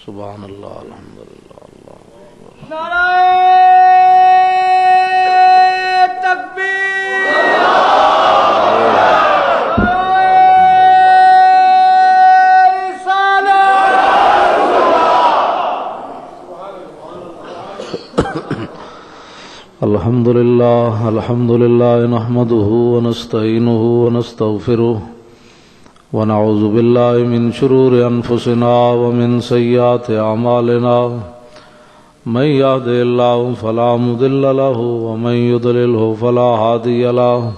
سبحان اللہ الحمدللہ اللہ نعرہ تکبیر الحمد للہ نحمده ونستعینه ونستغفره ونعوذ باللہ من شرور انفسنا ومن سیئات اعمالنا من يهده الله فلا مضل له ومن يضلله فلا هادي له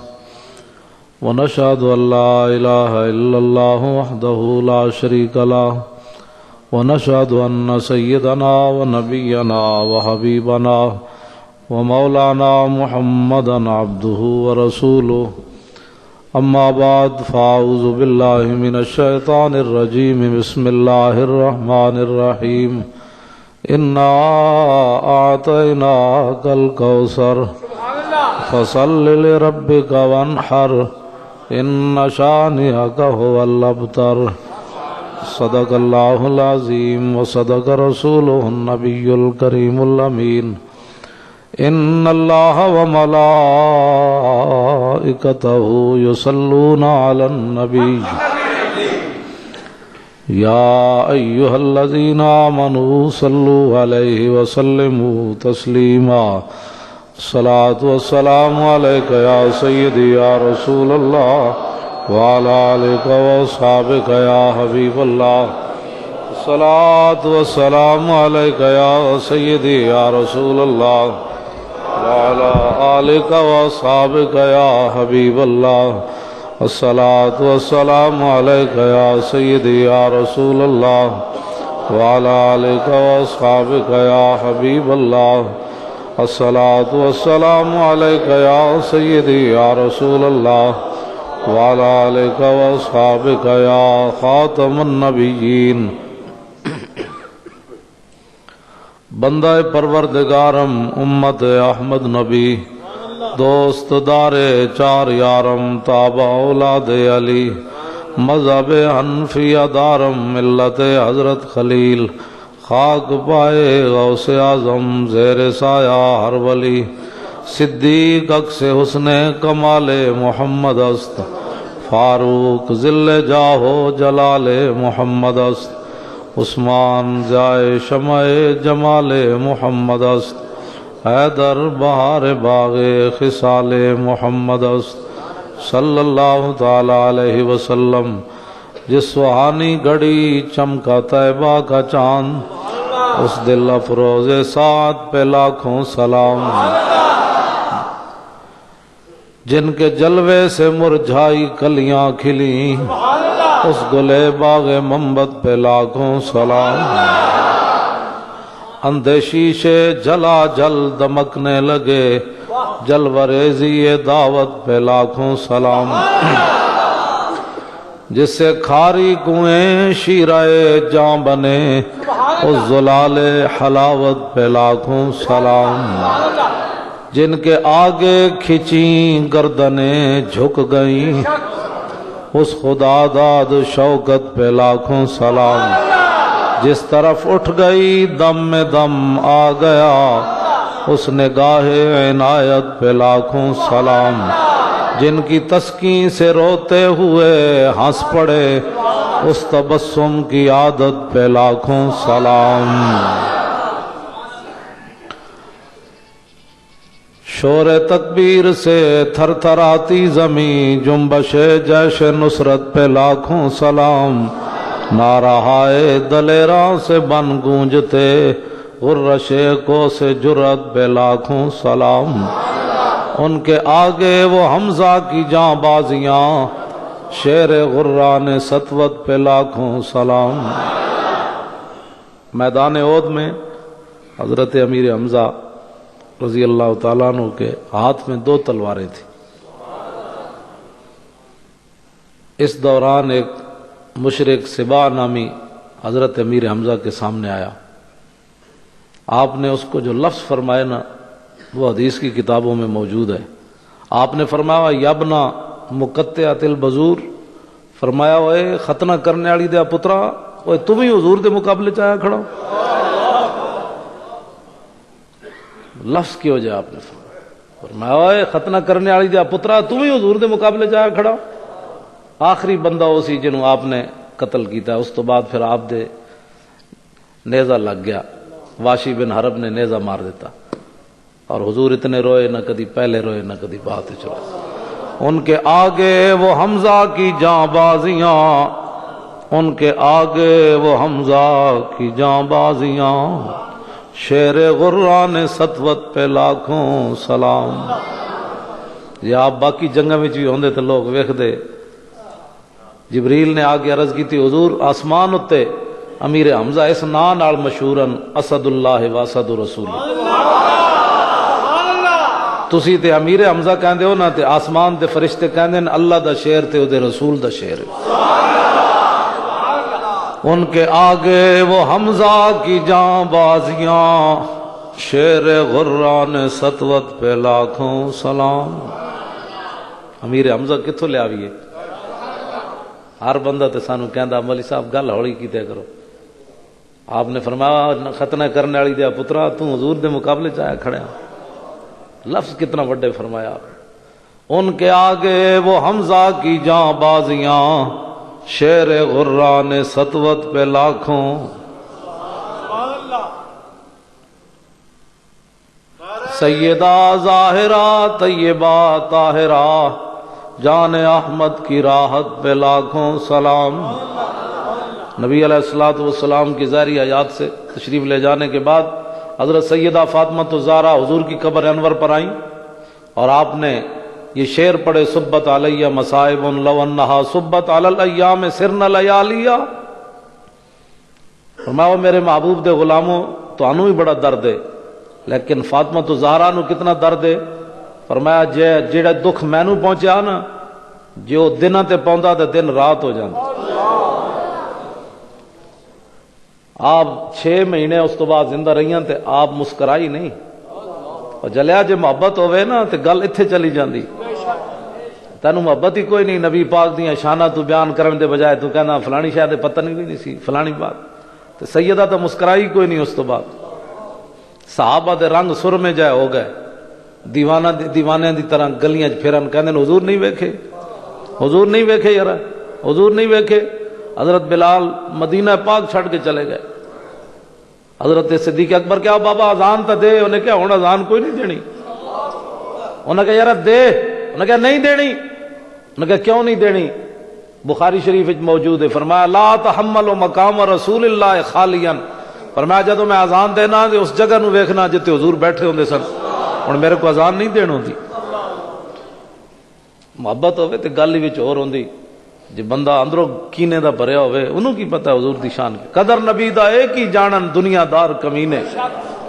ونشهد ان لا اله الا الله وحده لا شريك له ونشهد ان سيدنا ونبينا وحبيبنا ومولانا محمدا عبده ورسوله اما بعد فاعوذ بالله من الشيطان الرجيم بسم الله الرحمن الرحيم انا اعطيناك الكوثر فصل لربك وانحر ان شانئك هو الابتر صدق الله العظيم وصدق رسوله النبي الكريم الامين ان اللہ وملائکتہ یصلون علی النبی یا ایھا الذین آمنوا صلوا علیہ وسلموا تسلیما الصلاۃ والسلام علیک یا سیدی یا رسول اللہ وعلی آلک واصحابک یا حبیب اللہ الصلاۃ والسلام علیک یا سیدی یا رسول اللہ وعلى آلك وصحابك يا حبيب الله الصلاة والسلام عليك يا سيدي يا رسول الله وعلى آلك وصحابك يا حبيب الله الصلاة والسلام عليك يا سيدي يا رسول الله وعلى آلك وصحابك يا خاتم النبيين بندہ پروردگارم امت احمد نبی دوست دار چار یارم تابع اولاد علی مذہب حنفیہ دارم ملت حضرت خلیل خاک پائے غوث اعظم زیر سایہ ہر ولی صدیق اکس حسن کمال محمد است فاروق ذل جاہو جلال محمد است عثمان جائے شمع جمال محمد است حیدر بہار باغ خصال محمد است صلی اللہ تعالی علیہ وسلم جس سہانی گھڑی چمکا طیبہ کا چاند اس دل افروز سعد پہ لاکھوں سلام جن کے جلوے سے مرجھائی کلیاں کھلیں اس گلے باغ منبت پہ لاکھوں سلام اندھے شیشے جلا جل دمکنے لگے جلوریزی دعوت پہ لاکھوں سلام جس سے کھاری کنویں شیرہ جاں بنے اس زلال حلاوت پہ لاکھوں سلام جن کے آگے کھچیں گردنیں جھک گئیں اس خدا داد شوکت پہ لاکھوں سلام جس طرف اٹھ گئی دم میں دم آ گیا اس نگاہ عنایت پہ لاکھوں سلام جن کی تسکین سے روتے ہوئے ہنس پڑے اس تبسم کی عادت پہ لاکھوں سلام شور تکبیر سے تھر تھر آتی زمین جنبش جیش نصرت پہ لاکھوں سلام نعرہائے دلیراں سے بن گونجتے غرش کو سے جرت پہ لاکھوں سلام ان کے آگے وہ حمزہ کی جاں بازیاں شیر غران سطوت پہ لاکھوں سلام میدان احد میں حضرت امیر حمزہ رضی اللہ تعالیٰ عنہ کے ہاتھ میں 2 تلواریں تھیں اس دوران ایک مشرک سبا نامی حضرت امیر حمزہ کے سامنے آیا آپ نے اس کو جو لفظ فرمائے نا وہ حدیث کی کتابوں میں موجود ہے آپ نے فرمایا یبنا مقطعۃ البذور فرمایا ہوئے ختنہ کرنے والی دیا پترا اوے تم ہی حضور دے مقابلے چ آیا کھڑا ہو. لفظ کی وجہ آپ نے فرمایا اوے ختنہ کرنے والی دیا پترا تم ہی حضور دے مقابلے چ آیا کھڑا ہو. آخری بندہ وہ سی جنہوں آپ نے قتل کیتا ہے. اس تو بعد پھر آپ دے نیزہ لگ گیا. واشی بن حرب نے نیزہ مار دیتا اور حضور اتنے روئے نہ کدی پہلے روئے نہ کدی بعد چلے. ان کے آگے وہ حمزہ کی جاں بازیاں، ان کے آگے وہ حمزہ کی جاں بازیاں، شیر غران سطوت پہ لاکھوں سلام. یا آپ باقی جنگاں وچ بھی ہوندے تے لوگ ویکھ دے. جبریل نے آ کے عرض کی تھی حضور آسمان اتے امیر حمزہ اس نا نال مشہورن اسد اللہ واسد رسول. تسی تے امیر حمزہ کہندے ہو نا تے آسمان تے فرشتے کہندے ہیں اللہ دا شیر تے او دے رسول دا شیر. ان کے آگے وہ حمزہ کی جاں بازیاں، شیر غران سطوت پہ لاکھوں سلام. امیر حمزہ کتھوں لے آویے؟ ہر بندہ تے سانو کہندا مولی صاحب گل ہولی کیتے کرو. آپ نے فرمایا ختنہ کرنے والی دیا پترا تو حضور دے مقابلے چ آیا کھڑا. لفظ کتنا بڑے فرمایا. ان کے آگے وہ حمزہ کی جاں بازیاں، شیر غران سطوت پہ لاکھوں. سیدہ ظاہرہ طیبہ طاہرہ، جان احمد کی راحت پہ لاکھوں سلام. نبی علیہ الصلوۃ والسلام کی ظاہری حیات سے تشریف لے جانے کے بعد حضرت سیدہ فاطمہ الزہرا حضور کی قبر انور پر آئیں اور آپ نے یہ شعر پڑھے صبت علیہ مصائب لو انہا صبت علی الایام سرن لیالیا. فرمایا میرے محبوب دے غلاموں تانوں بھی بڑا درد ہے لیکن فاطمہ الزہرا نو کتنا درد ہے. فرمایا جیڑا دکھ مینوں پہنچیا نا جو دناں تے پوندا تے دن رات ہو جاندا. آپ 6 مہینے اس تو بعد زندہ رہیاں تے آپ مسکرائی نہیں. اور جلیا جے محبت ہوئے نا تے گل اتھے چلی جاندی. تینوں محبت ہی کوئی نہیں نبی پاک دیاں شاناں تو بیان کرن دے بجائے تو کہنا فلانی شاید پتہ نہیں سی فلانی بات. تے سیدہ تو مسکرائی کوئی نہیں. اس تو بعد صحابہ دے رنگ سر میں جائے ہو گئے. دیوانے دی طرح گلیاں پھرن کہندے حضور نہیں ویکھے حضور نہیں ویکھے یار حضور نہیں ویکھے. حضرت بلال مدینہ پاک چھڑ کے چلے گئے. حضرت صدیق اکبر کیا بابا اذان تو دے. انہیں کیا ہوں اذان کوئی نہیں دینی. انہیں کہا یار دے. انہیں کہا نہیں دینی. انہیں کہا کیوں نہیں دینی؟ بخاری شریف موجود ہے. فرمایا لا تحملوا مقام رسول اللہ خالیا. فرمایا جدو میں اذان دینا اس جگہ نو ویکھنا جتے حضور بیٹھے ہوندے سن. ہن میرے کو اذان نہیں دین ہوندی. محبت ہوئے تے گل وچ اور ہوندی. جی بندہ اندروں کینے دا بھریا ہوئے انہوں کی پتہ حضور دی شان کی. قدر نبی دا ایک ہی جانن دنیا دار کمینے،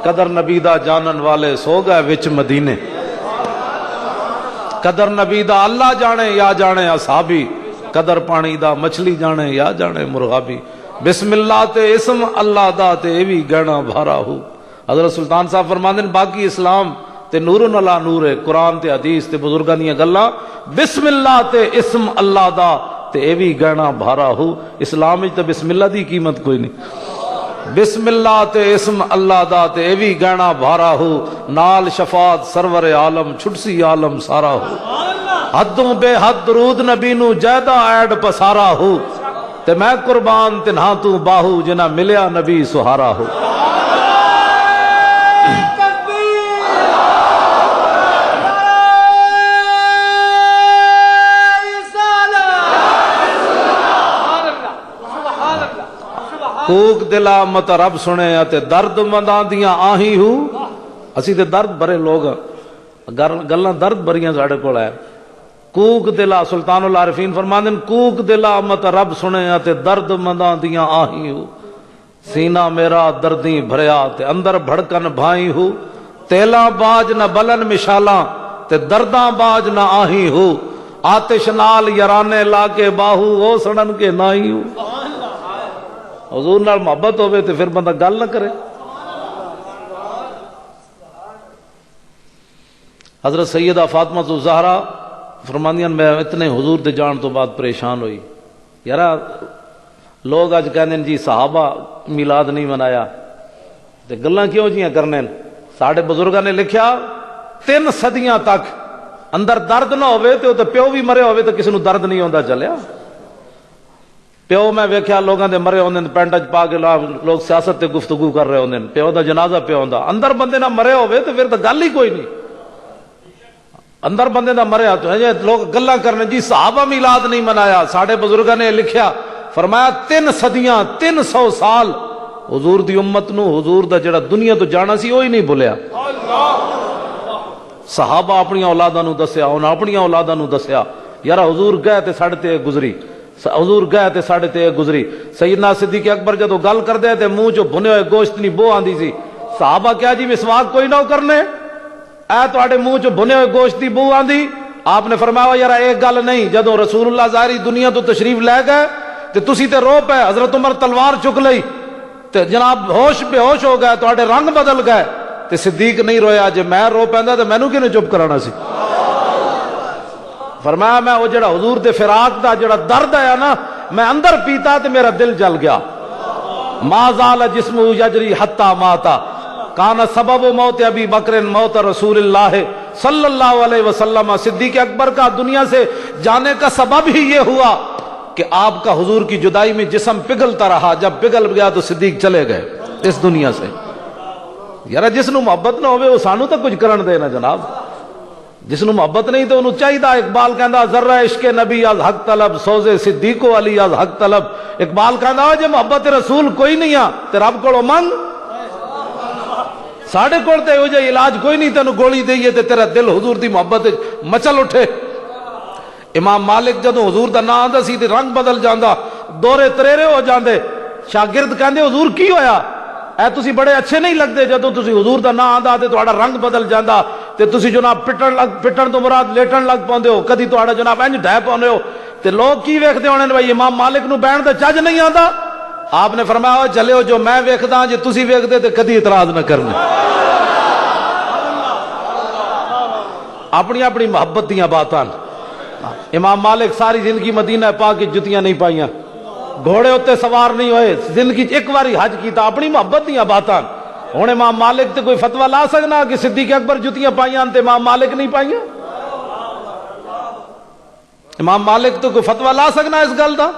قدر نبی دا جانن والے سو گئے وچ مدینے. قدر نبی دا اللہ جانے یا جانے اصحابی، قدر پانی دا مچھلی جانے یا جانے مرغابی. بسم اللہ تے اسم اللہ دا تے ایوی گہنا بھارا ہو. حضرت سلطان صاحب فرماندے نے باقی اسلام تے نور علی نور ہے. قرآن تے حدیث تے بزرگاں دیاں گلاں بسم اللہ تے اسم اللہ دا تے ایوی گہنا بھارا ہو. اسلام وچ تے بسم اللہ دی قیمت کوئی نہیں. بسم اللہ تے اسم اللہ دا تے ایوی گہنا بھارا ہو. نال شفاعت سرور عالم چھٹسی عالم سارا ہو. حدوں بے حد درود نبی نو جیدہ ایڈ پسارا ہو. تے میں قربان تنہا تو باہو جنہ ملیا نبی سہارا ہو. کوک دلا مت رب سنے تے درد منداں دیاں آہی ہو. اسی تے درد بھرے لوگ گلاں درد بھریاں ساڈے کول ہے. کوک دلا سلطان العارفین فرماندے کوک دلا مت رب سنے تے درد منداں دیاں آہی ہو. سینہ میرا دردیں بھریا تے اندر بھڑکن بھائی ہو. تیلاں باج نہ بلن مشالاں تے درداں باج نہ آہی ہو. آتش نال یارانے لا کے باہو او سڑن کے نائی ہو. حضور نال محبت ہوئے تو پھر بندہ گل نہ کرے. حضرت سیدہ فاطمہ لوگ اج کہندے جی صحابہ میلاد نہیں منایا تے گلاں کیوں جیاں کرنے؟ ساڈے بزرگاں نے لکھیا 3 صدیاں تک اندر درد نہ ہوئے تے تے پیو بھی مرے ہوئے تے کسی نو درد نہیں ہوندا چلیا۔ پیو میں ویکھیا لوگاں دے مرے ہوندے پینٹ وچ پا کے لوگ سیاست تے گفتگو کر رہے ہوندے، پیو دا جنازہ پیا ہوندا، اندر بندے نہ مرے ہوئے تے پھر تے گل ہی کوئی نہیں۔ اندر بندے دا مریا تو ہے لوگ گلاں کرنے جی صحابہ میلاد نہیں منایا۔ ساڈے بزرگاں نے لکھیا فرمایا 3 صدیاں 300 سال حضور دی امت نو حضور دا جڑا دنیا تو جانا سی وہی نہیں بھولیا۔ صحابہ اپنی اولاداں نو دسیا، انہاں اپنی اولاداں نو دسیا یار حضور گئے تے ساڈے تے گزری، حضور گئے تے ساڈے تے گزری۔ سیدنا صدیق اکبر جدو گل کردے تے منہ چ بھنے ہوئے گوشت نہیں بو آندی سی۔ صحابہ کیا جی مسواک کوئی نہ کرنے، اے تواڈے منہ چ بھنے ہوئے گوشت دی بو آندی؟ آپ نے فرمایا یار ایک گل نہیں، جدو رسول اللہ ظاہری دنیا تو تشریف لے گئے تے تسی تے رو پے، حضرت عمر تلوار چک لئی تے جناب ہوش بے ہوش ہو گئے، تواڈے رنگ بدل گئے تے صدیق نہیں رویا۔ جے میں رو پیندا تے مینوں کنے چپ کرانا سی؟ فرمایا میں وہ جڑا حضور دے فراق دا جڑا درد ہے نا میں اندر پیتا تے میرا دل جل گیا۔ ما زال جسمہ یجری حتی ماتا کان سبب موت ابی بکر موت رسول اللہ صلی اللہ علیہ وسلم۔ صدیق اکبر کا دنیا سے جانے کا سبب ہی یہ ہوا کہ آپ کا حضور کی جدائی میں جسم پگھلتا رہا، جب پگھل گیا تو صدیق چلے گئے اس دنیا سے۔ یار جس نو محبت نہ ہوئے وہ سانو تو کچھ کرن دے نا جناب، جس نو محبت نہیں تو انہوں چاہیے۔ اقبال کہندا ذرہ عشق نبی از حق طلب سوزے صدیق و علی از حق طلب۔ اقبال کہندا جے محبت رسول کوئی نہیں آ تے رب کولوں منگ، ساڈے کول تے ہو جائے علاج کوئی نہیں، تینوں گولی دئیے تے تیرا دل حضور دی محبت مچل اٹھے۔ امام مالک جدوں حضور دا نام آندا سی تے رنگ بدل جاندا، دورے تریرے ہو جاندے۔ شاگرد کہندے حضور کی ہویا؟ اے تسی بڑے اچھے نہیں لگدے، جدوں تسی حضور دا نام آندا تے تہاڈا رنگ بدل جاندا تے تسی جناب پٹن تو مراد لیٹن لگ پوندے ہو، کدی تہاڈا جناب انج ڈھہ پوندے ہو تے لوگ کی ویکھدے ہونے بھائی امام مالک نو بہن دا چج نہیں آندا؟ آپ نے فرمایا چلے جو میں ویکھدا جے تسی ویکھدے تے کدی اعتراض نہ کرنا۔ اپنی اپنی محبت دیاں باتاں۔ امام مالک ساری زندگی مدینہ پاک کی جتیاں نہیں پائیاں، گھوڑے ہوتے سوار نہیں ہوئے، زندگی ایک باری حج کیتا، اپنی محبت دیاں باتاں۔ ہن امام مالک تے کوئی فتویٰ لا سکنا کہ صدیق اکبر جتیاں پائیاں تے امام مالک نہیں پائیاں؟ امام مالک تو کوئی فتویٰ لا سکنا اس گل دا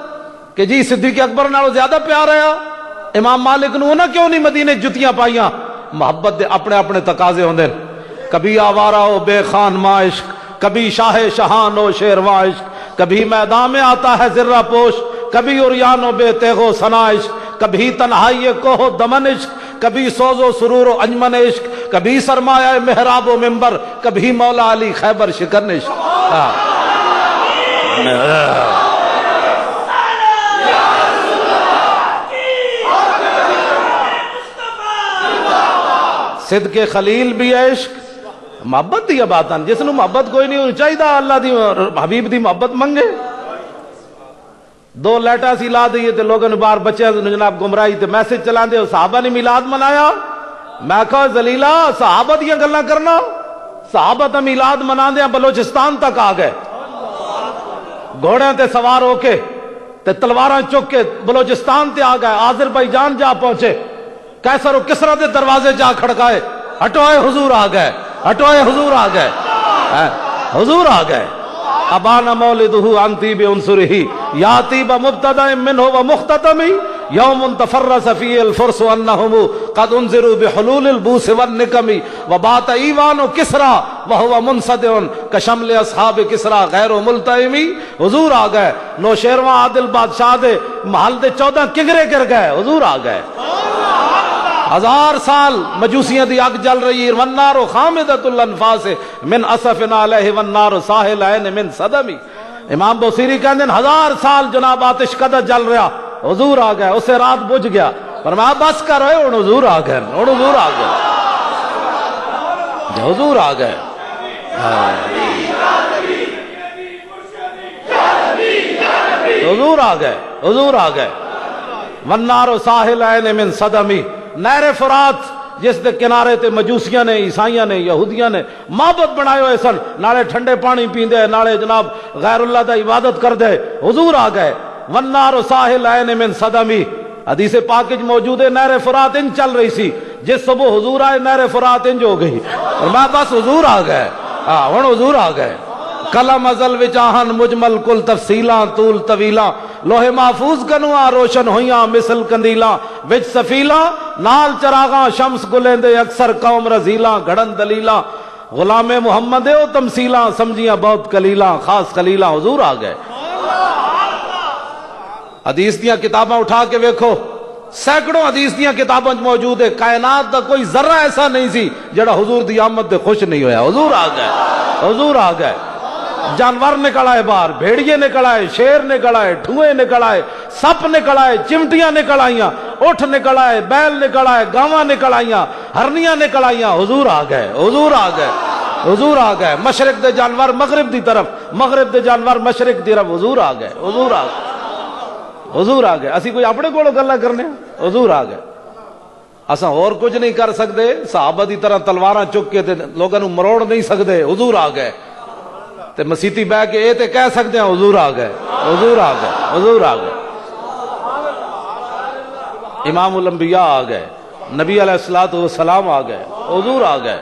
کہ جی صدیق اکبر نالوں زیادہ پیار ہے امام مالک نو نہ کیوں نہیں مدینے جتیاں پائیاں؟ محبت دے اپنے اپنے تقاضے ہوندے، کبھی آوارہ ہو بے خان ماں عشق، کبھی شاہ شہان ہو شیرواں عشق، کبھی میدان میں آتا ہے ذرہ پوش، کبھی عریان و بے تیغ و ثنا عشق، کبھی تنہائی کوہ و دمن عشق، کبھی سوز و سرور و انجمن عشق، کبھی سرمایہ محراب و منبر، کبھی مولا علی خیبر شکن عشق۔ صدق خلیل بھی عشق، محبت دی باتاں۔ جس نو محبت کوئی نہیں چاہیے اللہ دی حبیب دی محبت منگے۔ 2 لیٹا سی لا دیے تے لوگوں نے باہر بچے جناب گمراہی تے میسج چلا دے صحابہ نے میلاد منایا۔ میں کہا ذلیلا صحابہ دیاں گلاں کرنا، صحابہ تے میلاد منا دیا بلوچستان تک آ گئے، گھوڑیاں تے سوار ہو کے تے تلواراں چک کے بلوچستان تے آ گئے، آذربائیجان جا پہنچے، قیصر و کسریٰ دے دروازے جا کھڑکائے، ہٹوئے حضور آ گئے، ہٹوئے حضور آ گئے، حضور آ گئے۔ ابانا مولدہ عن طیب عنصرہ یا طیب مبتدأ منہ و مختتم یوم تفرس فیہ الفرس انہم قد انذروا بحلول البوس والنکم وبات ایوان کسریٰ وہو منصدع کشمل اصحاب کسریٰ غیر ملتئم۔ حضور آ گئے، نوشیروان عادل بادشاہ دے محل دے 14 کنگرے گر گئے، حضور آ گئے۔ 1000 سال مجوسیاں دی اگ جل رہی ہے، والنار خامدۃ الانفاس من اسف علیہ والنار ساحل عین من صدم۔ امام بوصیری کہتے ہیں 1000 سال جناب آتش قدر جل رہا، حضور آ گئے، اسے رات بجھ گیا، فرمایا بس کر رہے ہن حضور آ گئے، ہن حضور آ گئے، حضور آ گئے۔ حضور آ گئے، حضور آ گئے۔ والنار ساحل عین من صدم، نہر فرات جس دے کنارے تے مجوسیاں نے، عیسائیاں نے، یہودیاں نے معبد بنائے ہوئے سن، نالے ٹھنڈے پانی پیندے، نالے جناب غیر اللہ دا عبادت کر دے، حضور آ گئے۔ والنار ساحل عین من صدمی. حدیث پاک وچ موجود ہے نہر فرات ان چل رہی سی، جس صبح حضور آئے نہر فرات انج ہو گئی، اور میں بس حضور آ گئے. ہاں ہن حضور آ گئے. قلم ازل وچ آہن مجمل کل تفصیلاں طول طویلاں، لوح محفوظ کنواں روشن ہویاں مثل کندیلاں، وچ سفیلاں نال چراغاں شمس گلیندے اکثر قوم رزیلاں گھڑن دلیلاں. غلام محمد او تمثیلاں سمجھیاں بہت کلیلاں خاص خلیلاں. حضور آ گئے. حدیث دیاں کتاباں اٹھا کے ویکھو، سینکڑوں حدیث دیاں کتاباں موجود ہے. کائنات دا کوئی ذرہ ایسا نہیں سی جڑا حضور دی آمد دے خوش نہیں ہویا. حضور آ گئے. حضور آ گئے. جانور نکل آئے باہر، بھیڑیے نکل آئے، شیر نکل آئے، ٹھوئے نکل آئے، سپ نکل آئے، چمٹیاں نکل آئیاں، اٹھ نکل آئے، بیل نکل آئے، گاواں نکل آئیاں، ہرنیاں نکل آئیاں. حضور آ گئے. حضور آ گئے. حضور آ گئے. مشرق دے جانور مغرب دی طرف، مغرب دے جانور مشرق دی طرف. حضور آ گئے. حضور آ گئے. حضور آ گئے. اسی کوئی اپنے کولوں گلاں کرنے؟ حضور آ گئے. اساں اور کچھ نہیں کر سکتے، صحابہ دی طرح تلواراں چک کے تے لوگاں نوں مروڑ نہیں سکتے. حضور آ گئے. تے مسیتی بہ کے اے تے کہہ سکتے ہیں حضور آ گئے. حضور آ گئے. حضور آ گئے. امام الانبیاء آ گئے. نبی علیہ الصلوۃ والسلام آ گئے. حضور آ گئے.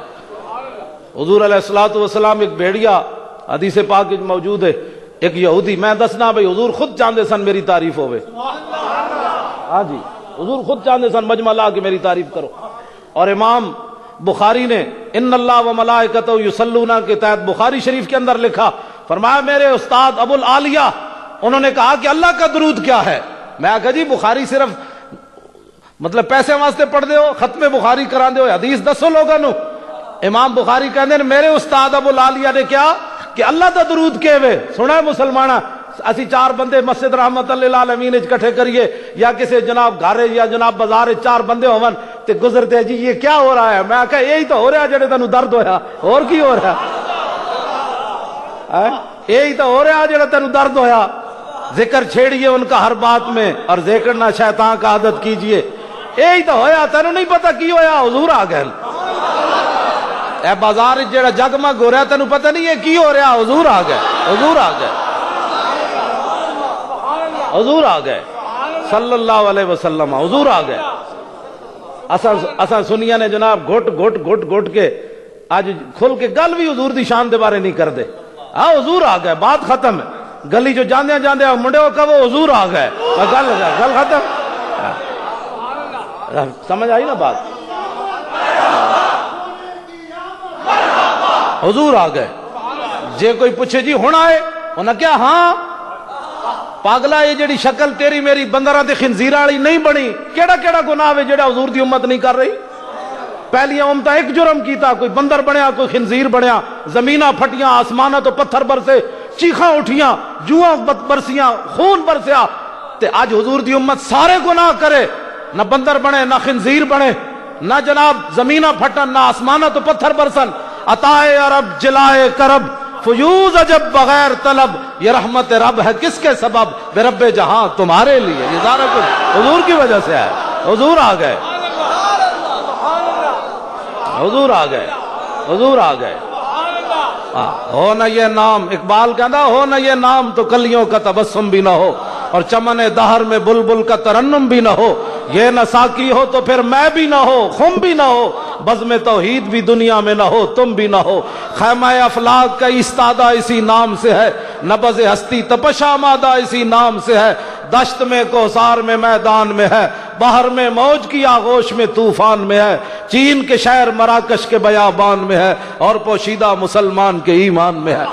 حضور علیہ الصلوۃ والسلام ایک بھیڑیا حدیث پاک میں موجود ہے. ایک یہودی، میں دسنا بھائی حضور خود چاہتے سن میری تعریف ہوئے. ہاں جی حضور خود چاہتے سن مجمع لا کے میری تعریف کرو. اور امام بخاری نے ان اللہ و ملائکتہ یصلون کے تحت بخاری شریف کے اندر لکھا، فرمایا میرے استاد ابو العالیہ انہوں نے کہا کہ اللہ کا درود کیا ہے. میں کہا جی بخاری صرف مطلب پیسے واسطے پڑھ دے ہو، ختم بخاری کرا دے ہو، حدیث دسو لوگوں نو. امام بخاری کہتے ہیں میرے استاد ابو العالیہ نے کیا کہ اللہ دا درود کہوے. سنا ہے مسلمانہ، اسی چار بندے مسجد رحمت للعالمین اکٹھے کریے یا کسی جناب گھر یا جناب بازار چار بندے ہون تے گزرتے جی یہ کیا ہو رہا ہے، میں کہا یہی تو ہو رہا ہے جڑے تینوں درد ہویا، اور کی ہو رہا ہے؟ یہی تو ہو رہا ہے جڑے تینوں درد ہویا. ذکر چھیڑیے ان کا ہر بات میں اور ذکرنا شیطان کا عادت کیجئے. یہی تو ہویا، تینوں نہیں پتہ کی ہویا. حضور آ گئے. اے بازار جڑا جگمگ ہو رہا تینوں پتہ نہیں ہے کی ہو رہا. حضور آ گئے. حضور آ گئے. حضور آ گئے صلی اللہ علیہ وسلم. حضور آ گئے. اساں سنیاں نے جناب گھٹ گھٹ گھٹ گھٹ کے آج کھل کے گل بھی حضور دی شان دے بارے نہیں کر دے. ہاں حضور آ گئے، بات ختم ہے. گلی جو جاندے جاندے منڈے کو کہو حضور آ گئے، گل ختم. سمجھ آئی نا بات؟ حضور آ گئے. جے کوئی پوچھے جی ہن آئے، انہاں کیا ہاں پاگلا یہ جڑی شکل تیری میری بندراں تے خنزیراں والی نہیں بنی. کیڑا کیڑا گناہ ہے جڑا حضور دی امت نہیں کر رہی؟ پہلی امت ایک جرم کیتا، کوئی بندر بنیا کوئی خنزیر بنیا، زمیناں پھٹیاں، آسماناں تو پتھر برسے، چیخاں اٹھیاں، جواں برسیاں، خون برسیا. تے آج حضور دی امت سارے گناہ کرے، نہ بندر بنے نہ خنزیر بنے، نہ جناب زمیناں پھٹن نہ آسماناں تو پتھر برسن. عطائے عرب جلائے کرب فیوز عجب بغیر طلب، یہ رحمت رب ہے کس کے سبب، بے رب جہاں تمہارے لیے. یہ سارا کچھ حضور کی وجہ سے ہے. حضور آ گئے. حضور آ گئے. حضور آ گئے. ہو نہ یہ نام، اقبال کہتا ہو نہ یہ نام تو کلیوں کا تبسم بھی نہ ہو، اور چمن دہر میں بلبل کا ترنم بھی نہ ہو. یہ نہ ساقی ہو تو پھر میں بھی نہ ہو، خم بھی نہ ہو، بزم توحید بھی دنیا میں نہ ہو، تم بھی نہ ہو. خیمہ افلاک کا استادہ اسی نام سے ہے، نبض ہستی تپشا مادہ اسی نام سے ہے. دشت میں کوثار میں میدان میں ہے، بحر میں موج کی آغوش میں طوفان میں ہے. چین کے شہر مراکش کے بیابان میں ہے، اور پوشیدہ مسلمان کے ایمان میں ہے.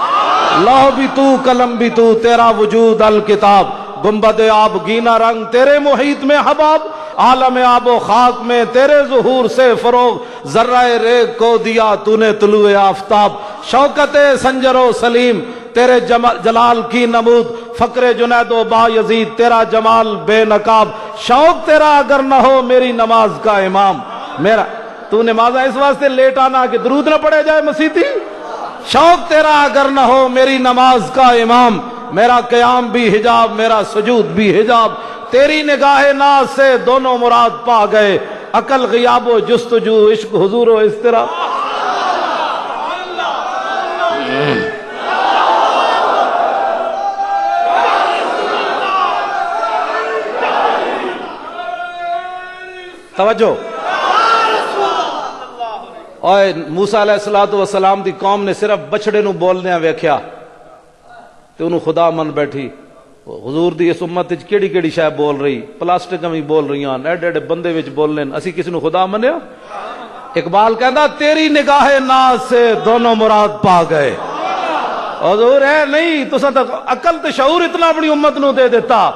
لوح بھی تو قلم بھی تو، تیرا وجود الکتاب. گنبد آب گینا رنگ تیرے محیط میں حباب، عالم آب و خاک میں تیرے ظہور سے فروغ. ذرہ ریگ کو دیا تو نے طلوع آفتاب. شوکت سنجر و سلیم تیرے جلال کی نمود، فقر جنید و با یزید تیرا جمال بے نقاب. شوق تیرا اگر نہ ہو میری نماز کا امام. میرا تو نماز اس واسطے لیٹ آنا کہ درود نہ پڑے جائے مسیتی. شوق تیرا اگر نہ ہو میری نماز کا امام. میرا قیام بھی حجاب میرا سجود بھی حجاب. تیری نگاہ ناز سے دونوں مراد پا گئے، عقل غیاب و جستجو عشق حضور و اضطراب. توجہ. اور موسیٰ علیہ الصلوۃ والسلام دی قوم نے صرف بچڑے نو بولنے ویکھیا تے انہوں خدا من بیٹھی. حضور دی اس امت وچ کیڑی کیڑی شے بول رہی، پلاسٹک بھی بول رہی ہیں، ایڈے ایڈے بندے وچ بولنے، اسی کسی نو خدا منیا؟ اقبال کہندا تیری نگاہ ناز سے دونوں مراد پا گئے. حضور ہے نہیں تساں تے عقل تے شعور اتنا اپنی امت نو دے دیتا.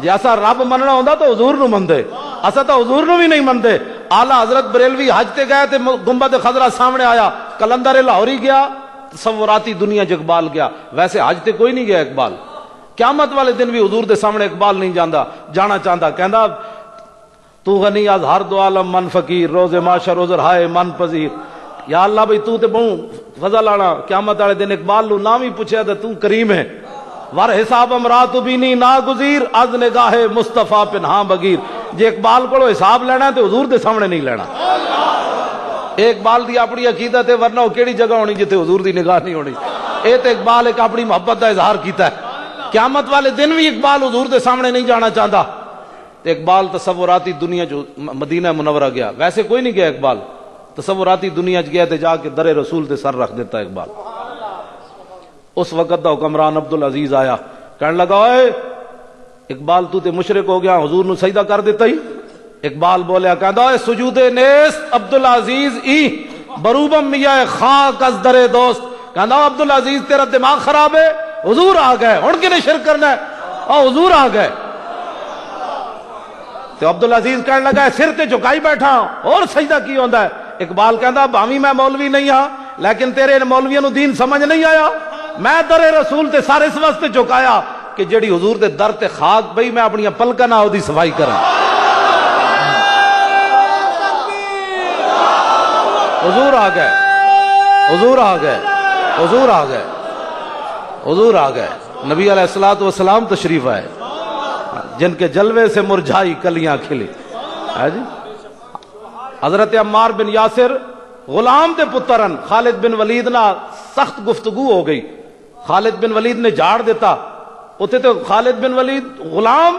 جے اسا رب مننا ہوندا تو حضور نو مندے، اسا تو حضور نو بھی نہیں مندے. اعلی حضرت بریلوی حج تے گئے تے گنبد خضرا سامنے آیا، کلندر لاہوری گیا، تصوراتی دنیا چ اقبال گیا. ویسے حج تے کوئی نہیں گیا اقبال. قیامت والے دن بھی حضور دے سامنے اقبال نہیں جانا چاہتا. کہندا تو غنی از ہر دو عالم من فقیر، روز معاشر عذر ہائے من پذیر. یا اللہ بھئی تو تے بہوں فضل آنا. قیامت والے دن اقبال لو نام ہی پوچھے تے تو کریم ہے. ور حساب امرات بینی ناگزیر از نگاہ مصطفیٰ پنہاں بگیر. جے اقبال کو حساب لینا ہے تو حضور دے سامنے نہیں لینا. اقبال دی اپنی عقیدت ہے، ورنہ وہ کیڑی جگہ ہونی جتے حضور دی نگاہ نہیں ہونی. اے تے اقبال ایک اپنی محبت کا اظہار کیتا ہے. قیامت والے دن بھی اقبال حضور دے سامنے نہیں جانا چاہتا. تے اقبال تصوراتی دنیا جو مدینہ منورہ گیا. ویسے کوئی نہیں گیا اقبال، تصوراتی دنیا چ گیا تے جا کے در رسول تے سر رکھ دیتا اقبال. اس وقت دا حکمران عبدالعزیز آیا، کہنے لگا اے اقبال تو تے مشرک ہو گیا، حضور نو سجدہ کر دیتا ہی. اقبال بولیا کہندا اے سجود نیست عبدالعزیز ای بروبم میاں خاک از در دوست. کہندا عبدالعزیز تیرا دماغ خراب ہے، حضور آ گئے ہن کنے شرک کرنا ہے، حضور آ گئے. تو عبدالعزیز کہنے لگا ہے سر تے جھکائی بیٹھا اور سجدہ کی ہوندا ہے. اقبال کہندا بھاویں میں مولوی نہیں ہاں لیکن تیرے مولویوں نو دین سمجھ نہیں آیا. میں در رسول تے سارے اس واسطے جھکایا کہ جڑی حضور دے در تے خاک پئی میں اپنی پلکاں نال دی صفائی کراں. حضور آ گئے، حضور آ گئے، حضور آ گئے، حضور آ گئے. نبی علیہ الصلوۃ والسلام تشریف آئے جن کے جلوے سے مرجھائی کلیاں کھلی. جی حضرت عمار بن یاسر غلام دے پترن خالد بن ولید نہ سخت گفتگو ہو گئی. خالد بن ولید نے جھاڑ دیتا. اتنے تو خالد بن ولید غلام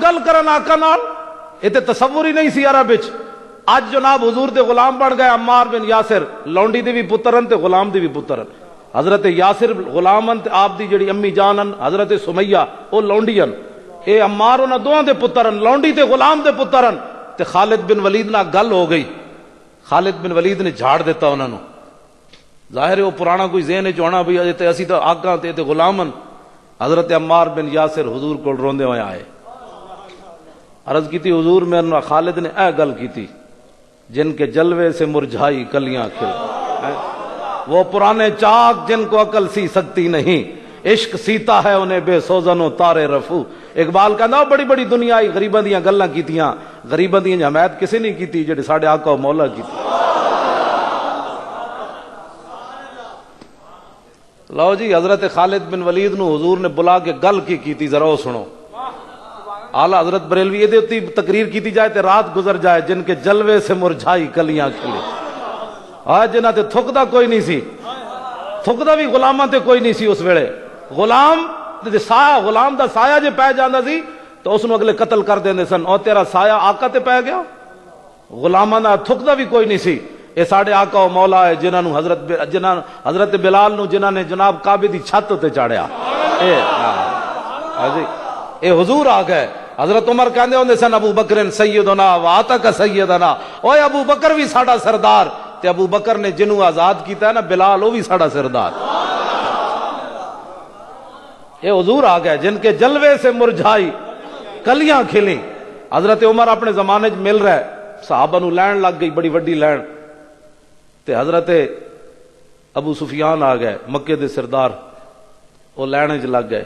گل کرن آقا نال، یہ تو تصور ہی نہیں سی عرب وچ. اج جناب حضور دے غلام بن گئے عمار بن یاسر، لونڈی دے بھی پترن تے غلام دے بھی پترن. حضرت یاسر غلامن تے آپ دی جڑی امی جانن حضرت سمیہ او لونڈین. اے عمار انہاں دوہاں دے پترن، لونڈی تے غلام دے پترن. تے خالد بن ولید نال گل ہو گئی. خالد بن ولید نے جھاڑ دیتا انہاں نو. ظاہر ہے وہ پرانا کوئی ذہن وچ ہونا بھی تے اسی تے آقا تے غلامن. حضرت عمار بن یاسر حضور کول روندے ہوئے آئے، عرض کیتی حضور میرے نال خالد نے اے گل کیتی جن کے جلوے سے مرجھائی کلیاں کھل. وہ پرانے چاک جن کو عقل سی سکتی نہیں، عشق سیتا ہے انہیں بے سوزن و تارے رفو. اقبال کہندا بڑی بڑی دنیا آئی غریباں دیاں گلاں کیتیاں، غریباں دی حمایت کسی نہیں کیتی جڑے ساڈے آقا و مولا کیتی. لو جی حضرت خالد بن ولید نو حضور نے بلا کے گل کی کیتی ذرا او سنو. اعلی حضرت بریلوی یہ دیتی تقریر کیتی جائے تے رات گزر جائے جن کے جلوے سے مرجھائی کلیاں کھلی. آج جنہ تے تھکدا کوئی نہیں سی، تھکدا بھی غلاماں تے کوئی نہیں سی اس ویلے. غلام تے سایہ، غلام دا سایہ جے پے جاندا سی تو اس نو اگلے قتل کر دیندے سن. اور تیرا سایہ آقا تے پے گیا، غلاماں دا تھکدا بھی کوئی نہیں سی. اے ساڈے آقا و مولا ہے جنہاں نو حضرت بلال نو جنہاں نے جناب کعبے دی چھت تے چاڑیا. اے حضور آ گئے. حضرت عمر کہندے ہوندے سن ابو بکر سیدنا و آتک سیدنا. اوے ابو بکر بھی ساڈا سردار، تے ابو بکر نے جنوں آزاد کیتا ہے نا بلال، وہ بھی ساڈا سردار. اے حضور آ گئے جن کے جلوے سے مرجھائی کلیاں کھلی. حضرت عمر اپنے زمانے چ مل رہے، صحابہ نو لین لگ گئی بڑی وڈی لین. تے حضرت ابو سفیان آ گئے مکے دے سردار، وہ لین چ لگ گئے.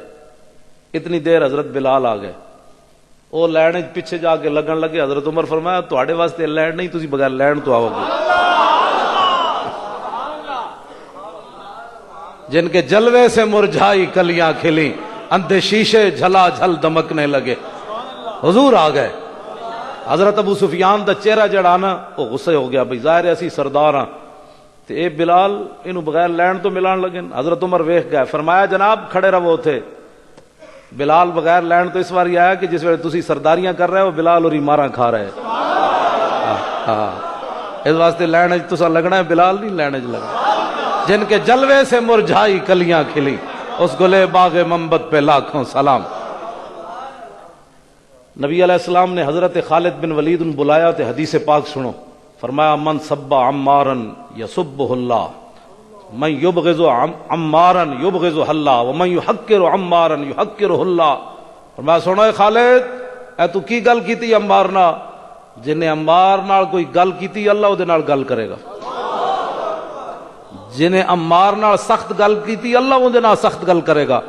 اتنی دیر حضرت بلال آ گئے، وہ لین پیچھے جا کے لگن لگے. حضرت عمر فرمایا تواڈے واسطے لین نہیں، تسی بغیر لین تو آؤ گے. جن کے جلوے سے مرجھائی کلیاں کھلی، اندھے شیشے جھلا جھل دمکنے لگے. حضور آ گئے. حضرت ابو سفیان دا چہرہ جڑا نا وہ غصے ہو گیا، بھئی ظاہر ہے اسی سردار ہاں تے اے بلال اینو بغیر لین تو ملان لگے. حضرت عمر ویکھ گئے، فرمایا جناب کھڑے رہو تھے. بلال بغیر لین تو اس بار آیا کہ جس ویلے تسی سرداریاں کر رہے ہو بلال اور ماراں کھا رہے ہاں اس واسطے لین وچ تساں لگنا ہے، بلال نہیں لین وچ لگنا۔ جن کے جلوے سے مرجھائی کلیاں کھلی اس گلے باغ منبت پہ لاکھوں سلام۔ نبی علیہ السلام نے حضرت خالد بن ولید بلایا تو حدیث پاک سنو، فرمایا من سب عمارا یسبہ اللہ، من یبغض عمارا یبغض اللہ، ومن یحقر عمارا یحقرہ اللہ۔ فرمایا سنو اے خالد، اے تو کی گل کیتی عمار نال؟ جنہیں عمار نال کوئی گل کیتی اللہ دے نال گل کرے گا، جنہیں عمار نال سخت گل کیتی اللہ دے نال سخت گل کرے گا،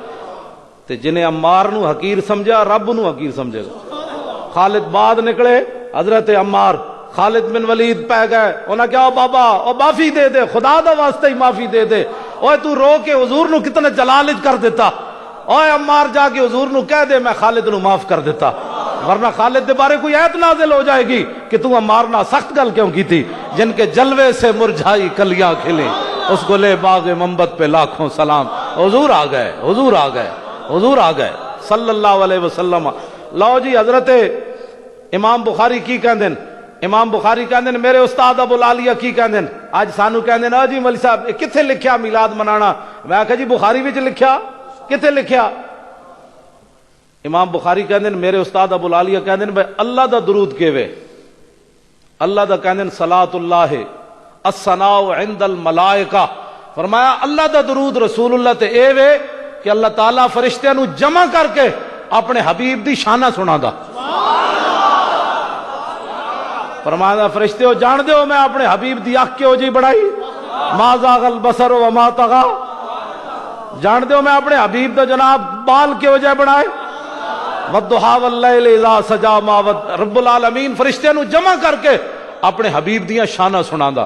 تے جنہیں عمار نو حقیر سمجھا رب نو حقیر سمجھے گا۔ خالد بعد نکلے، حضرت عمار خالد بن ولید پہ گئے، انہاں کیا او بابا او معافی دے دے، خدا دا واسطہ ہی معافی دے دے، اوے تو رو کے حضور نو کتنے جلال کر دیتا، اوے عمار جا کے حضور نو کہہ دے میں خالد نو معاف کر دیتا، ورنہ خالد دے بارے کوئی ایت نازل ہو جائے گی کہ تو عمار نہ سخت گل کیوں کی تھی۔ جن کے جلوے سے مرجھائی کلیاں کھلیں اس گلے باغ منبت پہ لاکھوں سلام۔ حضور آ گئے، حضور آ گئے، حضور آ گئے صلی اللہ علیہ وسلم۔ لو جی حضرت امام بخاری کی کہندے، امام بخاری کہندے میرے استاد ابو العالیہ کی کہندے، اج سانو کہندے نا جی مولوی صاحب کتھے لکھیا میلاد منانا؟ میں کہا جی بخاری وچ لکھیا، کتھے لکھیا؟ امام بخاری کہندے میرے استاد ابو العالیہ کہندے بھائی اللہ دا درود کیوے؟ اللہ دا کہندے صلاۃ اللہ الثناء عند الملائکہ، فرمایا اللہ دا درود رسول اللہ تے اے وے کہ اللہ تعالیٰ فرشتیاں نو جمع کر کے اپنے حبیب دی شانہ سنا دا۔ فرمایا فرشتے ہو جان دے ہو میں اپنے حبیب دی اکھ کیوں جی بڑھائی، ما زاغ البصر وما طغى، جان دے ہو میں اپنے حبیب دا جناب بال کیوں جائے بڑھائے، والضحى واللیل اذا سجى ما رب العالمین فرشتیاں نو جمع کر کے اپنے حبیب دیاں شانہ سنا دا۔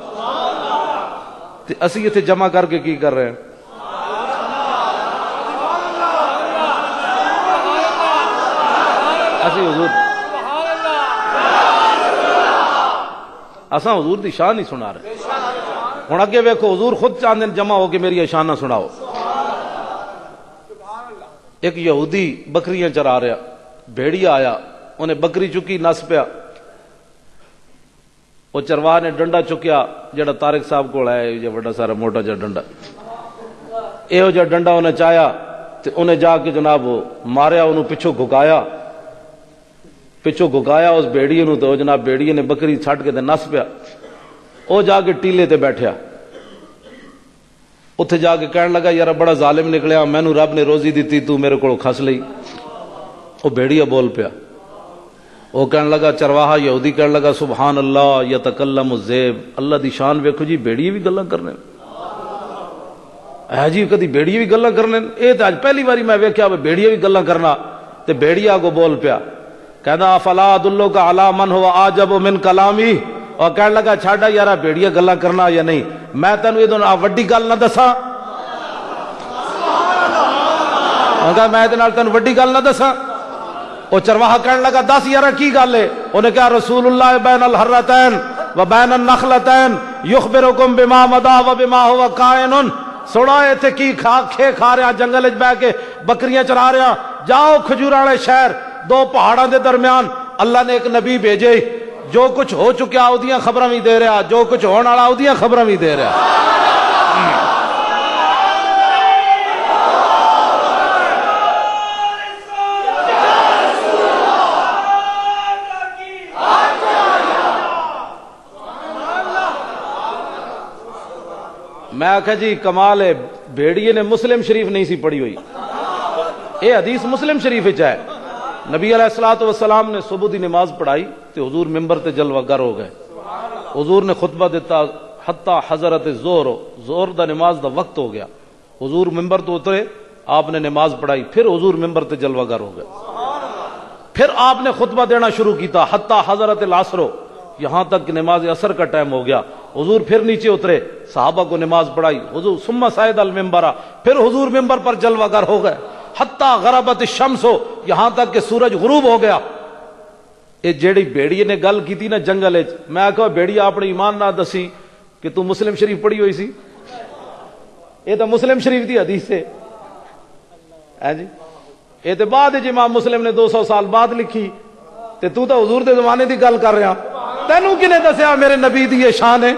تے اسی اتنے جمع کر کے کی کر رہے ہیں؟ اسی حضور اساں حضور دی شان ہی سنا رہے۔ ہن اگے ویکھو حضور خود چاہندے جمع ہو کے میری شانہ سناؤ۔ ایک یہودی بکریاں چرا رہا، بھیڑیا آیا، انہیں بکری چکی نس پیا، وہ چرواہ نے ڈنڈا چکیا جڑا طارق صاحب کو ہے یہ بڑا سارا موٹا جا ڈنڈا، یہ جا ڈنڈا انہیں چایا تے انہیں جا کے جناب ماریا، انہوں پچھو گھکایا اس بیڑیے نو، تو جناب بیڑیے نے بکری چھٹ کے تے نس پیا، وہ جا کے ٹیلے تے بیٹھیا، اتھے جا کے کہنے لگا یار بڑا ظالم نکلیا، میں نو رب نے روزی دیتی تو میرے کو کھس لئی۔ وہ بیڑیا بول پیا، وہ کہنے لگا چرواہا یہودی کہنے لگا سبحان اللہ یتکلم الذئب، اللہ دی شان ویکھو جی بیڑیے بھی گلاں کرنے ہے جی، کدی بیڑیے بھی گلاں کرنے، اے تے اج پہلی باری میں ویکھیا بیڑیے بھی گلاں کرنا۔ تے بیڑیا کو بول پیا کہنا افلا ادلک علی من هو اعجب من کلامی، اور کہنے لگا چھاڑا یارا بیڑیا گلاں کرنا یا نہیں، میں تینوں یہ وڈی گل نہ دساں، میں تینوں وڈی گل نہ دساں۔ وہ چرواہا کہنے لگا دس یارا کی گل ہے؟ انہیں کہا رسول اللہ بین الحرتین و بین النخلتین یخبرکم بما مضی و بما هو کائن، سنا ایتھے کی کھا رہا جنگل وچ بیٹھ کے بکریاں چرا رہا، جاؤ کھجور والے شہر دو پہاڑاں دے درمیان اللہ نے ایک نبی بھیجے، جو کچھ ہو چکیا اودیاں خبراں بھی دے رہا، جو کچھ ہون والا اودیاں خبراں بھی دے رہا۔ میں آکھا جی کمال ہے، بھیڑیے نے مسلم شریف نہیں سی پڑھی ہوئی، یہ حدیث مسلم شریف وچ ہے۔ نبی علیہ الصلوۃ والسلام نے صبح دی نماز پڑھائی تو حضور ممبر تے جلوہ گر ہو گئے، حضور نے خطبہ دیتا حتی حضرت زہر دا نماز دا وقت ہو گیا، حضور ممبر تو اترے، آپ نے نماز پڑھائی، پھر حضور ممبر تے جلوہ گر ہو گئے، پھر آپ نے خطبہ دینا شروع کیتا حتی حضرت العصر، یہاں تک کہ نماز عصر کا ٹائم ہو گیا، حضور پھر نیچے اترے، صحابہ کو نماز پڑھائی، حضور ثم صعد المنبر، پھر حضور ممبر پر جلوہ گر ہو گئے، حتی غربت الشمس، یہاں تک کہ سورج غروب ہو گیا۔ یہ جیڑی بیڑی نے گل کی تھی نا جنگل وچ، میں کہا بیڑی اپنے ایمان نہ دسی کہ تو مسلم شریف پڑھی ہوئی سی، یہ تو مسلم شریف دی حدیث ہے جی، یہ تو بعد امام مسلم نے 200 سال بعد لکھی، تے تو حضور دے زمانے دی گل کر رہا، تینوں کنے دسیا میرے نبی دی یہ شان ہے؟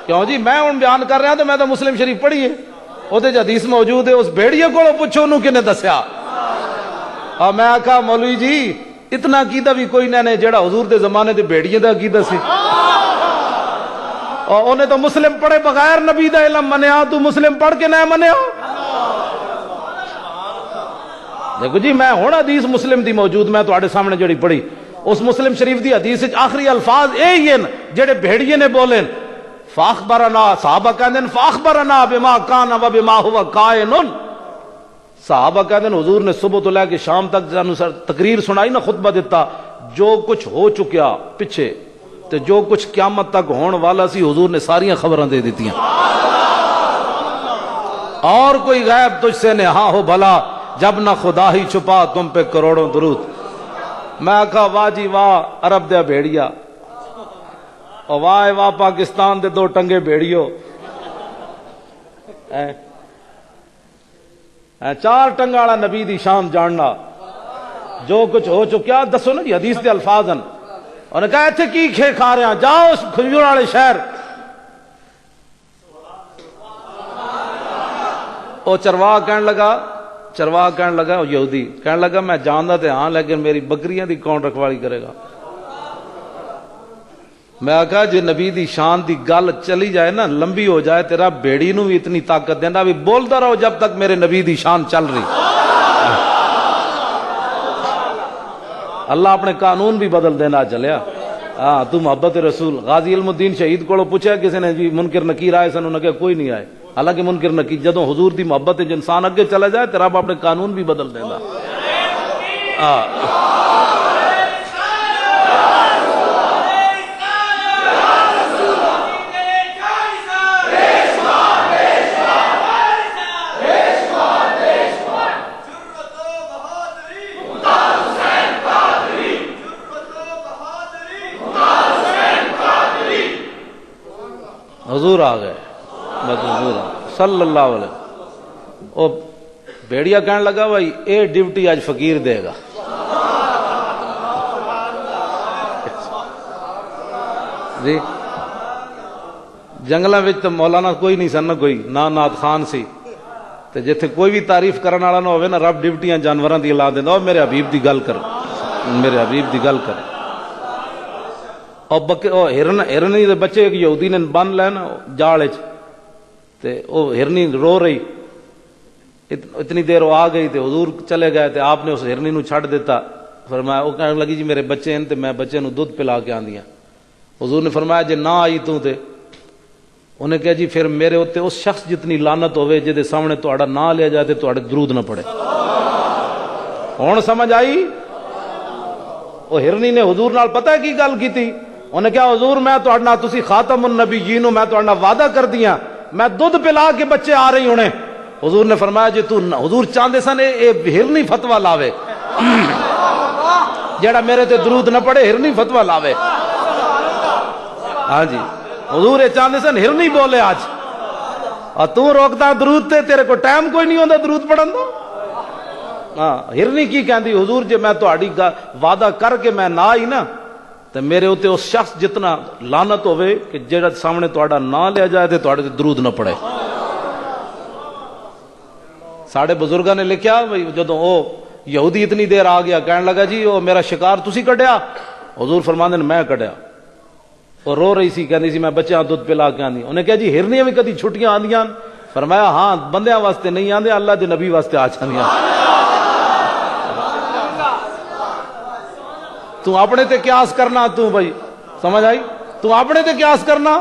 کیوں جی میں ہوں بیان کر رہا تو میں تو مسلم شریف پڑھی ہے، وہ حدیث موجود ہے، اس بھیڑیے کو پوچھو انہوں کنے دسیا؟ اور میں آکھا مولوی جی اتنا عقیدہ بھی کوئی نہ جڑا حضور دے زمانے دے بھیڑیے دا عقیدہ سی، اور انہیں تو مسلم پڑھے بغیر نبی دا علم منیا، تو مسلم پڑھ کے نہ منیا؟ دیکھو جی میں ہوں حدیث مسلم دی موجود، میں تواڈے سامنے جڑی پڑھی اس مسلم شریف دی حدیث آخری الفاظ یہی ہیں جڑے بھیڑیے نے بولے، فاخبرنا، صحابہ کہندے ہیں فاخبرنا بما کان و بما هو کائن، صحابہ کہندے ہیں حضور نے صبح تو لے کے شام تک تقریر سنائی نا، خطبہ دیتا، جو کچھ ہو چکیا پیچھے تے جو کچھ قیامت تک ہون والا سی حضور نے ساریاں خبراں دے دیتیاں، اور کوئی غیب تجھ سے نہا ہو بھلا، جب نہ خدا ہی چھپا تم پہ کروڑوں درود۔ میں کہا واہ جی واہ عرب دے بھیڑیا، اور واہ واہ پاکستان دے دو ٹنگے بھیڑیو، چار ٹنگا والا نبی دی شان جاننا، جو کچھ ہو چکیا دسو نا جی، حدیث دے الفاظ ہیں، انہوں نے کہا ایتھے کی کھے کھا رہے ہیں، جاؤ اس کھجور والے شہر، او چرواہ کہنے لگا یہودی کہنے لگا میں جاندا تے ہاں لیکن میری بکریاں دی کون رکھوالی کرے گا؟ میں کہا جی نبی دی شان دی گل چلی جائے نا، لمبی ہو جائے، تیرا بیڑی نو بھی اتنی طاقت دینا بھی بولتا رہو جب تک میرے نبی دی شان چل رہی۔ اللہ اپنے قانون بھی بدل دینا چلیا، ہاں تو محبت رسول۔ غازی علم الدین شہید کو پوچھا کسی نے جی منکر نکیر آئے سن، انہوں نے کہا کوئی نہیں آئے، حالانکہ منکر نکیر جدوں حضور دی محبت انسان اگے چلا جائے تیرا رب اپنے قانون بھی بدل دینا۔ حضور آ گئے، بس حضور صلی اللہ علیہ وسلم۔ وہ بھیڑیا کہنے لگا بھائی اے ڈیوٹی آج فقیر دے گا۔ جی جنگلاں وچ تے مولانا کوئی نہیں سن، کوئی نہ نعت خان سی، تے جتھے کوئی بھی تعریف کرن والا نہ ہوے نا، رب ڈیوٹیاں جانوراں دی لا دیندا، میرے حبیب دی گل کر، میرے حبیب دی گل کر۔ اور ہرنی دے بچے ایک یہودی نے بن لے نا جال وچ، تے او ہرنی رو رہی، اتنی دیر وہ آ گئی تے حضور چلے گئے تے آپ نے اس ہرنی نو چھڈ دیتا، فرمایا وہ کہنے لگی جی میرے بچے ہیں تے میں بچے نو دودھ پلا کے آندی ہاں۔ حضور نے فرمایا جے نہ آئی تو تے انہیں کہا جی پھر میرے اوتے اس شخص جتنی لعنت ہوے جے سامنے تہاڈا نام لیا جائے تے تہاڈے درود نہ پڑے۔ ہن سمجھ آئی؟ وہ ہرنی نے حضور نال پتہ ہے کی گل کیتی؟ انہیں کہا حضور میں تہاڈے نال تسی خاتم النبیین، میں تہاڈے نال وعدہ کر دیاں میں دودھ پلا کے بچے آ رہی ہونے۔ حضور نے فرمایا جی تو حضور چاہتے سن اے ہرنی فتوی لاوے، جیڑا میرے تے درود نہ پڑے ہرنی فتوی لاوے۔ ہاں جی حضور یہ چاہتے سن ہرنی بولے آج، اور تو روکتا درود تے، تیرے کو ٹائم کوئی نہیں ہوندا درود پڑھن دا۔ ہاں ہرنی کی کہندی حضور جے میں تہاڈی وعدہ کر کے میں نہ آئی نا تے میرے اوتے اس شخص جتنا لعنت ہوے کہ جیڑا سامنے تہاڈا نام لیا جائے تے تہاڈے تے درود نہ پڑے۔ ساڈے بزرگاں نے لکھیا جدوں او یہودی اتنی دیر آ گیا کہنے لگا جی او میرا شکار تسی کڈیا؟ حضور فرماندے نے میں کڈیا۔ اور رو رہی سی، کہندی سی میں بچیاں دودھ پلا کے آندی۔ انہیں کہا جی ہرنیاں بھی کدی چھٹیاں آندیاں؟ فرمایا ہاں بندیاں واسطے نہیں آندے، اللہ دے نبی واسطے آ جاندیاں۔ تو اپنے تے قیاس کرنا، تو بھائی سمجھ آئی؟ تو اپنے تے قیاس کرنا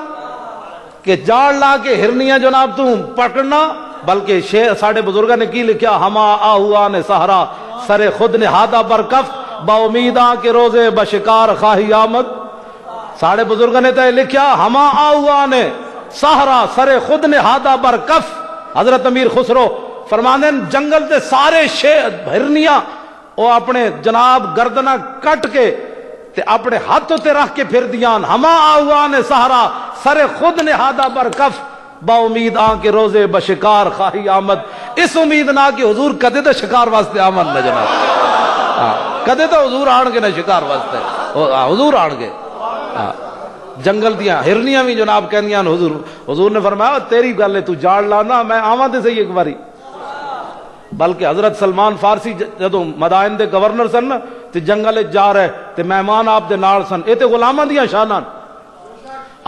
کہ جاڑ لا کے ہرنیاں جناب تو پکڑنا، بلکہ شیر ساڑھے بزرگاں نے کی لکھیا ہما آہوا نے سہرا سر خود نے ہادہ برکف با امیداں کے روزے بشکار خواہی آمد۔ ساڑھے بزرگاں نے تو لکھیا ہما آہوا نے سہرا سر خود نے ہادہ برکف۔ حضرت امیر خسرو فرماندے جنگل تے سارے ہرنیاں وہ اپنے جناب گردنا کٹ کے تے اپنے ہاتھوں تے رکھ کے پھر دیان، ہما آہوا نے سہرا سر خود نے ہادہ برکف۔ با امید آن کے روزے بشکار خواہی آمد. اس امید نہ کہ حضور کدے تو شکار واسطے آمد نہ جناب. کدے تو حضور آن کے نہ شکار واسطے حضور آن کے. جنگل دیاں ہرنیاں بھی جناب کہندیاں حضور نے فرمایا تیری گل ہے تو جاڑ لانا میں آواں تے صحیح ایک باری. بلکہ حضرت سلمان فارسی جدوں مدائن دے گورنر سن تے جنگل جا رہے تے مہمان آپ دے نال سن. اے تے غلاماں دیاں شاناں.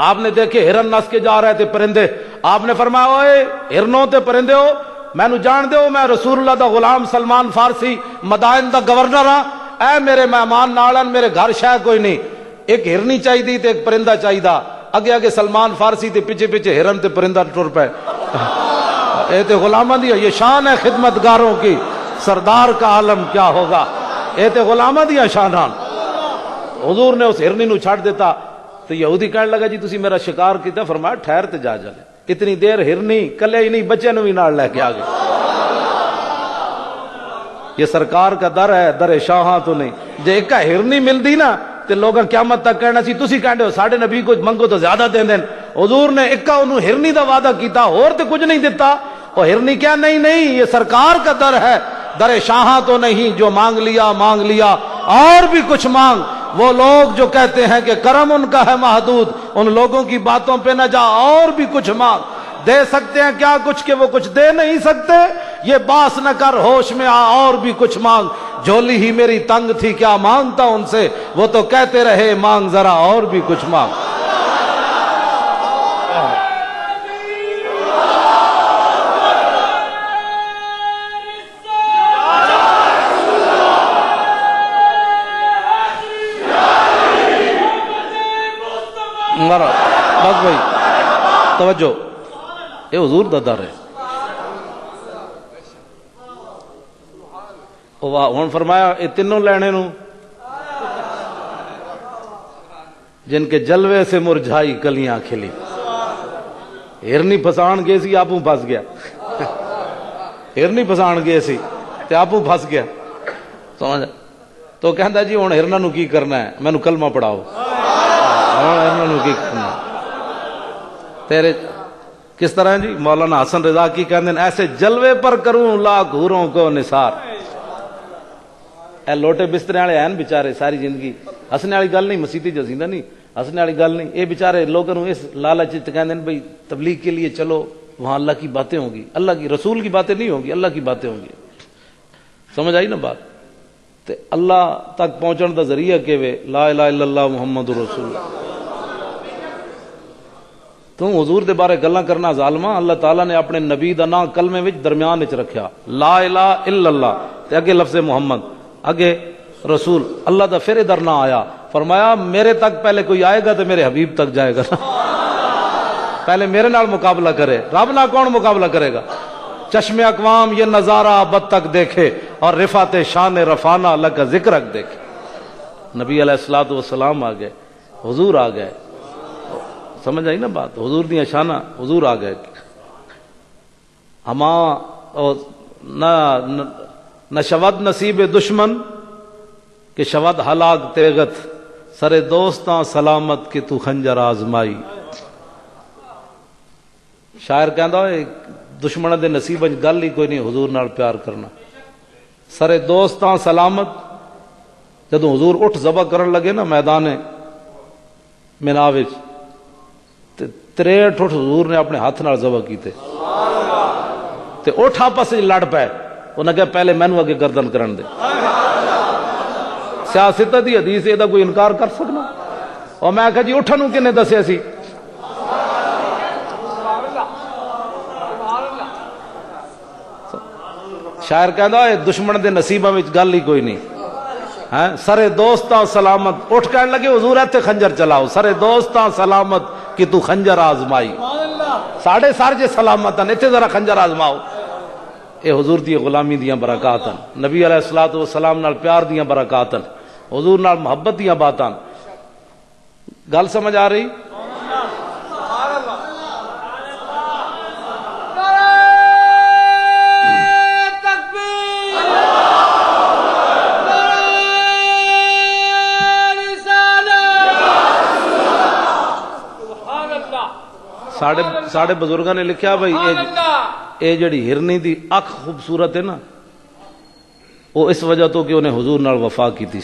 آپ نے دیکھے ہرن نس کے جا رہے تھے پرندے. آپ نے فرمایا اوئے ہرنوں تے پرندے ہو میں نو جان دیو میں رسول اللہ دا غلام سلمان فارسی مدائن دا گورنر ہاں. اے میرے مہمان نالن میرے گھر شے کوئی نہیں. ایک ہرنی چاہیے تے ایک پرندہ چاہیے. اگے اگے سلمان فارسی تے پیچھے پیچھے ہرن تے پرندہ ٹر پے. اے تے غلاماں دی یہ شان ہے خدمتگاروں کی. سردار کا عالم کیا ہوگا. اے تے غلاماں دی شاناں. حضور نے اس ہرنی نو چھڑ دیتا تو یہودی کہنے لگا جی تسی میرا شکار کیتا. فرمایا ٹھہر تے جا جلے. اتنی دیر ہرنی کلے ہی نہیں بچے نو بھی نال لے کے آ گئے. یہ سرکار کا در ہے, در شاہاں تو نہیں. جے ایک ہرنی ملدی نا تے لوگاں قیامت تک کہنا سی تسی کہندے ہو ساڈے نبی کو منگو تو زیادہ دین دین. حضور نے اکا انہوں ہرنی دا وعدہ کیتا اور تے کچھ نہیں دیتا. اور ہرنی کیا نہیں یہ سرکار کا در ہے, در شاہاں تو نہیں. جو مانگ لیا اور بھی کچھ مانگ. وہ لوگ جو کہتے ہیں کہ کرم ان کا ہے محدود, ان لوگوں کی باتوں پہ نہ جا, اور بھی کچھ مانگ. دے سکتے ہیں کیا کچھ کہ وہ کچھ دے نہیں سکتے. یہ باس نہ کر ہوش میں آ اور بھی کچھ مانگ. جھولی ہی میری تنگ تھی کیا مانگتا ان سے, وہ تو کہتے رہے مانگ ذرا اور بھی کچھ مانگ. بس بھائی توجہ, یہ حضور دا در ہے. ہوں فرمایا یہ تینوں لینے نو جن کے جلوے سے مرجھائی کلیاں کھلی. ہرنی پھسان گئے سی آپوں پھس گیا. ہرنی پھسان گئے سی تے آپوں پھس گیا. سمجھ تو کہندا جی ہن ہرنا نو کی کرنا ہے, مینوں کلمہ پڑھاؤ. ہرنا نو کی کرنا تیرے کس طرح جی. مولانا حسن رضا کی کہندے ہیں ایسے جلوے پر کروں لاکھ حوروں کو نثار. اے لوٹے بسترے والے ہیں بیچارے ساری زندگی. ہسنے والی گل نہیں, مسیتی جزیندہ نہیں, ہسنے والی گل نہیں. یہ بیچارے لوگوں اس لالچ کہندے ہیں بھئی تبلیغ کے لیے چلو وہاں اللہ کی باتیں ہوں گی. اللہ کی رسول کی باتیں نہیں ہوں گی, اللہ کی باتیں ہوں گی. سمجھ آئی نا بات. تے اللہ تک پہنچن دا ذریعہ کہ لا الہ الا اللہ محمد رسول اللہ. تو حضور دے بارے گلاں کرنا ظالماں. اللہ تعالیٰ نے اپنے نبی دا نام کلمے وچ درمیان وچ رکھیا, لا الہ الا اللہ تے اگے لفظ محمد, اگے رسول. اللہ دا پھر ادھر نہ آیا. فرمایا میرے تک پہلے کوئی آئے گا تو میرے حبیب تک جائے گا. پہلے میرے نال مقابلہ کرے. رب نال کون مقابلہ کرے گا. چشم اقوام یہ نظارہ ابد تک دیکھے اور رفعت شان رفانہ اللہ کا ذکر دیکھے. نبی علیہ الصلوۃ والسلام آ گئے, حضور آ گئے. سمجھ آئی نا بات. حضور دیاں شانہ حضور آ گئے. ہما نہ شود نصیب دشمن کہ شود ہلاک تیغت, سر دوستاں سلامت کہ تو خنجر آزمائی. شاعر کہندا ہے دشمن دے نصیب وچ گل ہی کوئی نہیں حضور نال پیار کرنا. سر دوستاں سلامت. جدوں حضور اٹھ ذبح کرن لگے نا میدان مینا وچ, 63 اٹھ حضور نے اپنے ہاتھ نال ذبح کیتے. تے اٹھ آپس وچ لڑ پے. انہاں کہا پہلے مینوں اگے گردن کرن دے. سیاست دی حدیث یہ کوئی انکار کر سکنا. اور میں کہا جی اٹھن نوں کنے دسیا سی. شاعر کہندا ہے دشمن دے نصیباں وچ گل ہی کوئی نہیں. سرے دوستاں سلامت. اٹھ کہنے لگے حضور ایتھے خنجر چلاؤ. سرے دوستاں سلامت کہ تو خنجر آزمائی. ساڑھے سار جے سلامت ہیں, ایتھے ذرا خنجر آزماؤ. اے حضور دی غلامی دیاں برکات ہیں. نبی علیہ الصلوۃ والسلام نال پیار دیاں برکات ہیں. حضور نال محبت دیاں باتاں. گل سمجھ آ رہی. ساڑھے بزرگاں نے لکھیا بھائی اے جڑی ہرنی دی اکھ خوبصورت ہے نا وہ اس وجہ تو کہ انہیں حضور نال وفا کی تھی.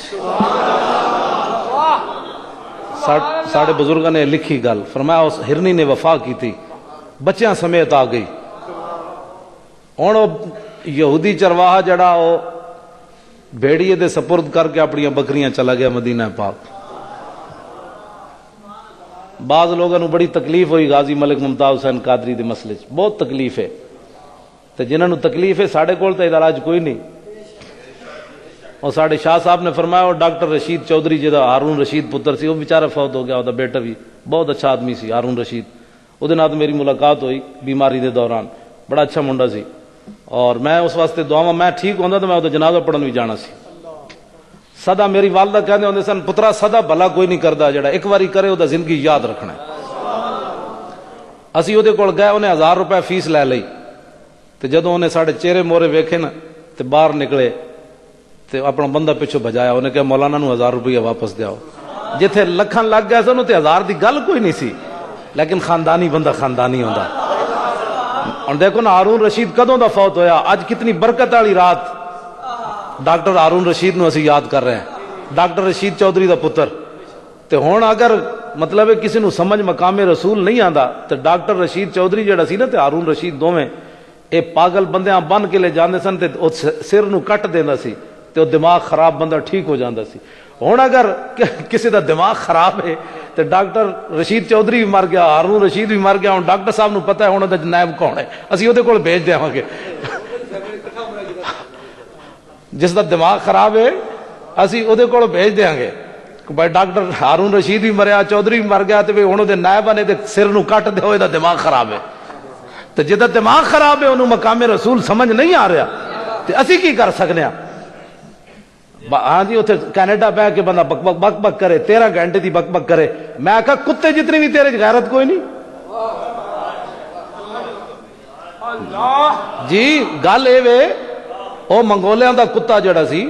ساڑھے بزرگاں نے لکھی گل فرمایا اس ہرنی نے وفا کی تھی بچیاں سمیت آ گئی. ہوں یہودی چرواہا جڑا وہ بھیڑیے دے سپرد کر کے اپنی بکریاں چلا گیا مدینہ پاک. بعض لوگوں کو بڑی تکلیف ہوئی غازی ملک ممتاز حسین قادری دے مسئلے چ بہت تکلیف ہے تے جنہاں نو تکلیف ہے ساڈے کول تے علاج کوئی نہیں. اور ساڈے شاہ صاحب نے فرمایا وہ ڈاکٹر رشید چودھری جہاں ہارون رشید پتر سی وہ بیچارہ فوت ہو گیا وہ بیٹا بھی بہت اچھا آدمی سی ہارون رشید. وہ میری ملاقات ہوئی بیماری دے دوران بڑا اچھا منڈا سی اور میں اس واسطے دعاواں میں ٹھیک ہوندا تو میں وہ جنازہ پڑھن بھی جانا سی. سدا میری والدہ کہندے ہوندے سن پترا سدا بھلا کوئی نہیں کردا جڑا ایک واری کرے وہ زندگی یاد رکھنا ہے. اسی وہ کول گئے انہیں 1000 روپے فیس لے لئی تے جدوں انہیں ساڈے چہرے مورے ویکھے نا تے باہر نکلے تے اپنا بندہ پیچھے بجایا انہیں کہا مولانا نو 1000 روپیہ واپس دیاؤ. جتھے لکھاں لگ گئے سن تے 1000 دی گل کوئی نہیں سی لیکن خاندانی بندہ خاندانی ہوندا. اور دیکھو نا ہارون رشید کدوں دا فوت ہویا اج کتنی برکت والی رات. ڈاکٹر ہارون رشید نو اسی یاد کر رہے ہیں ڈاکٹر رشید چودھری دا پتر. تے ہن اگر مطلب ہے کسی نو سمجھ مقام رسول نہیں آندا تے ڈاکٹر رشید چودھری جڑا سی نا تے ہارون رشید دوویں اے پاگل بندیاں بن کے لے جاندے سن تے او سر نو کٹ دیندا سی تے دماغ خراب بندہ ٹھیک ہو جاندہ سی. ہوں اگر کسی دا دماغ خراب ہے تو ڈاکٹر رشید چودھری بھی مر گیا ہارون رشید بھی مر گیا. ہوں ڈاکٹر صاحب نو پتہ ہے ہوں نائب کون ہے اسی وہ کول بھیج دیا گے. جس دا دماغ خراب ہے اسی وہ کول بھیج دیا گے بھائی ڈاکٹر ہارون رشید بھی مریا چودھری بھی مر گیا تو ہوں وہ نائب نے سر نو کٹ دو یہ دماغ خراب ہے. تو جہاں دماغ خراب ہے انہوں مقام رسول سمجھ نہیں آ رہا تو اسی کی کر سکنے ہیں. ہاں جی اتنے کینیڈا بہ کے بندہ بک بک بک بک کرے 13 گھنٹے دی بک بک کرے. میں آخا کتے جتنی بھی تیرے غیرت کوئی نہیں. جی گل اے او منگولیاں دا کتا جڑا سی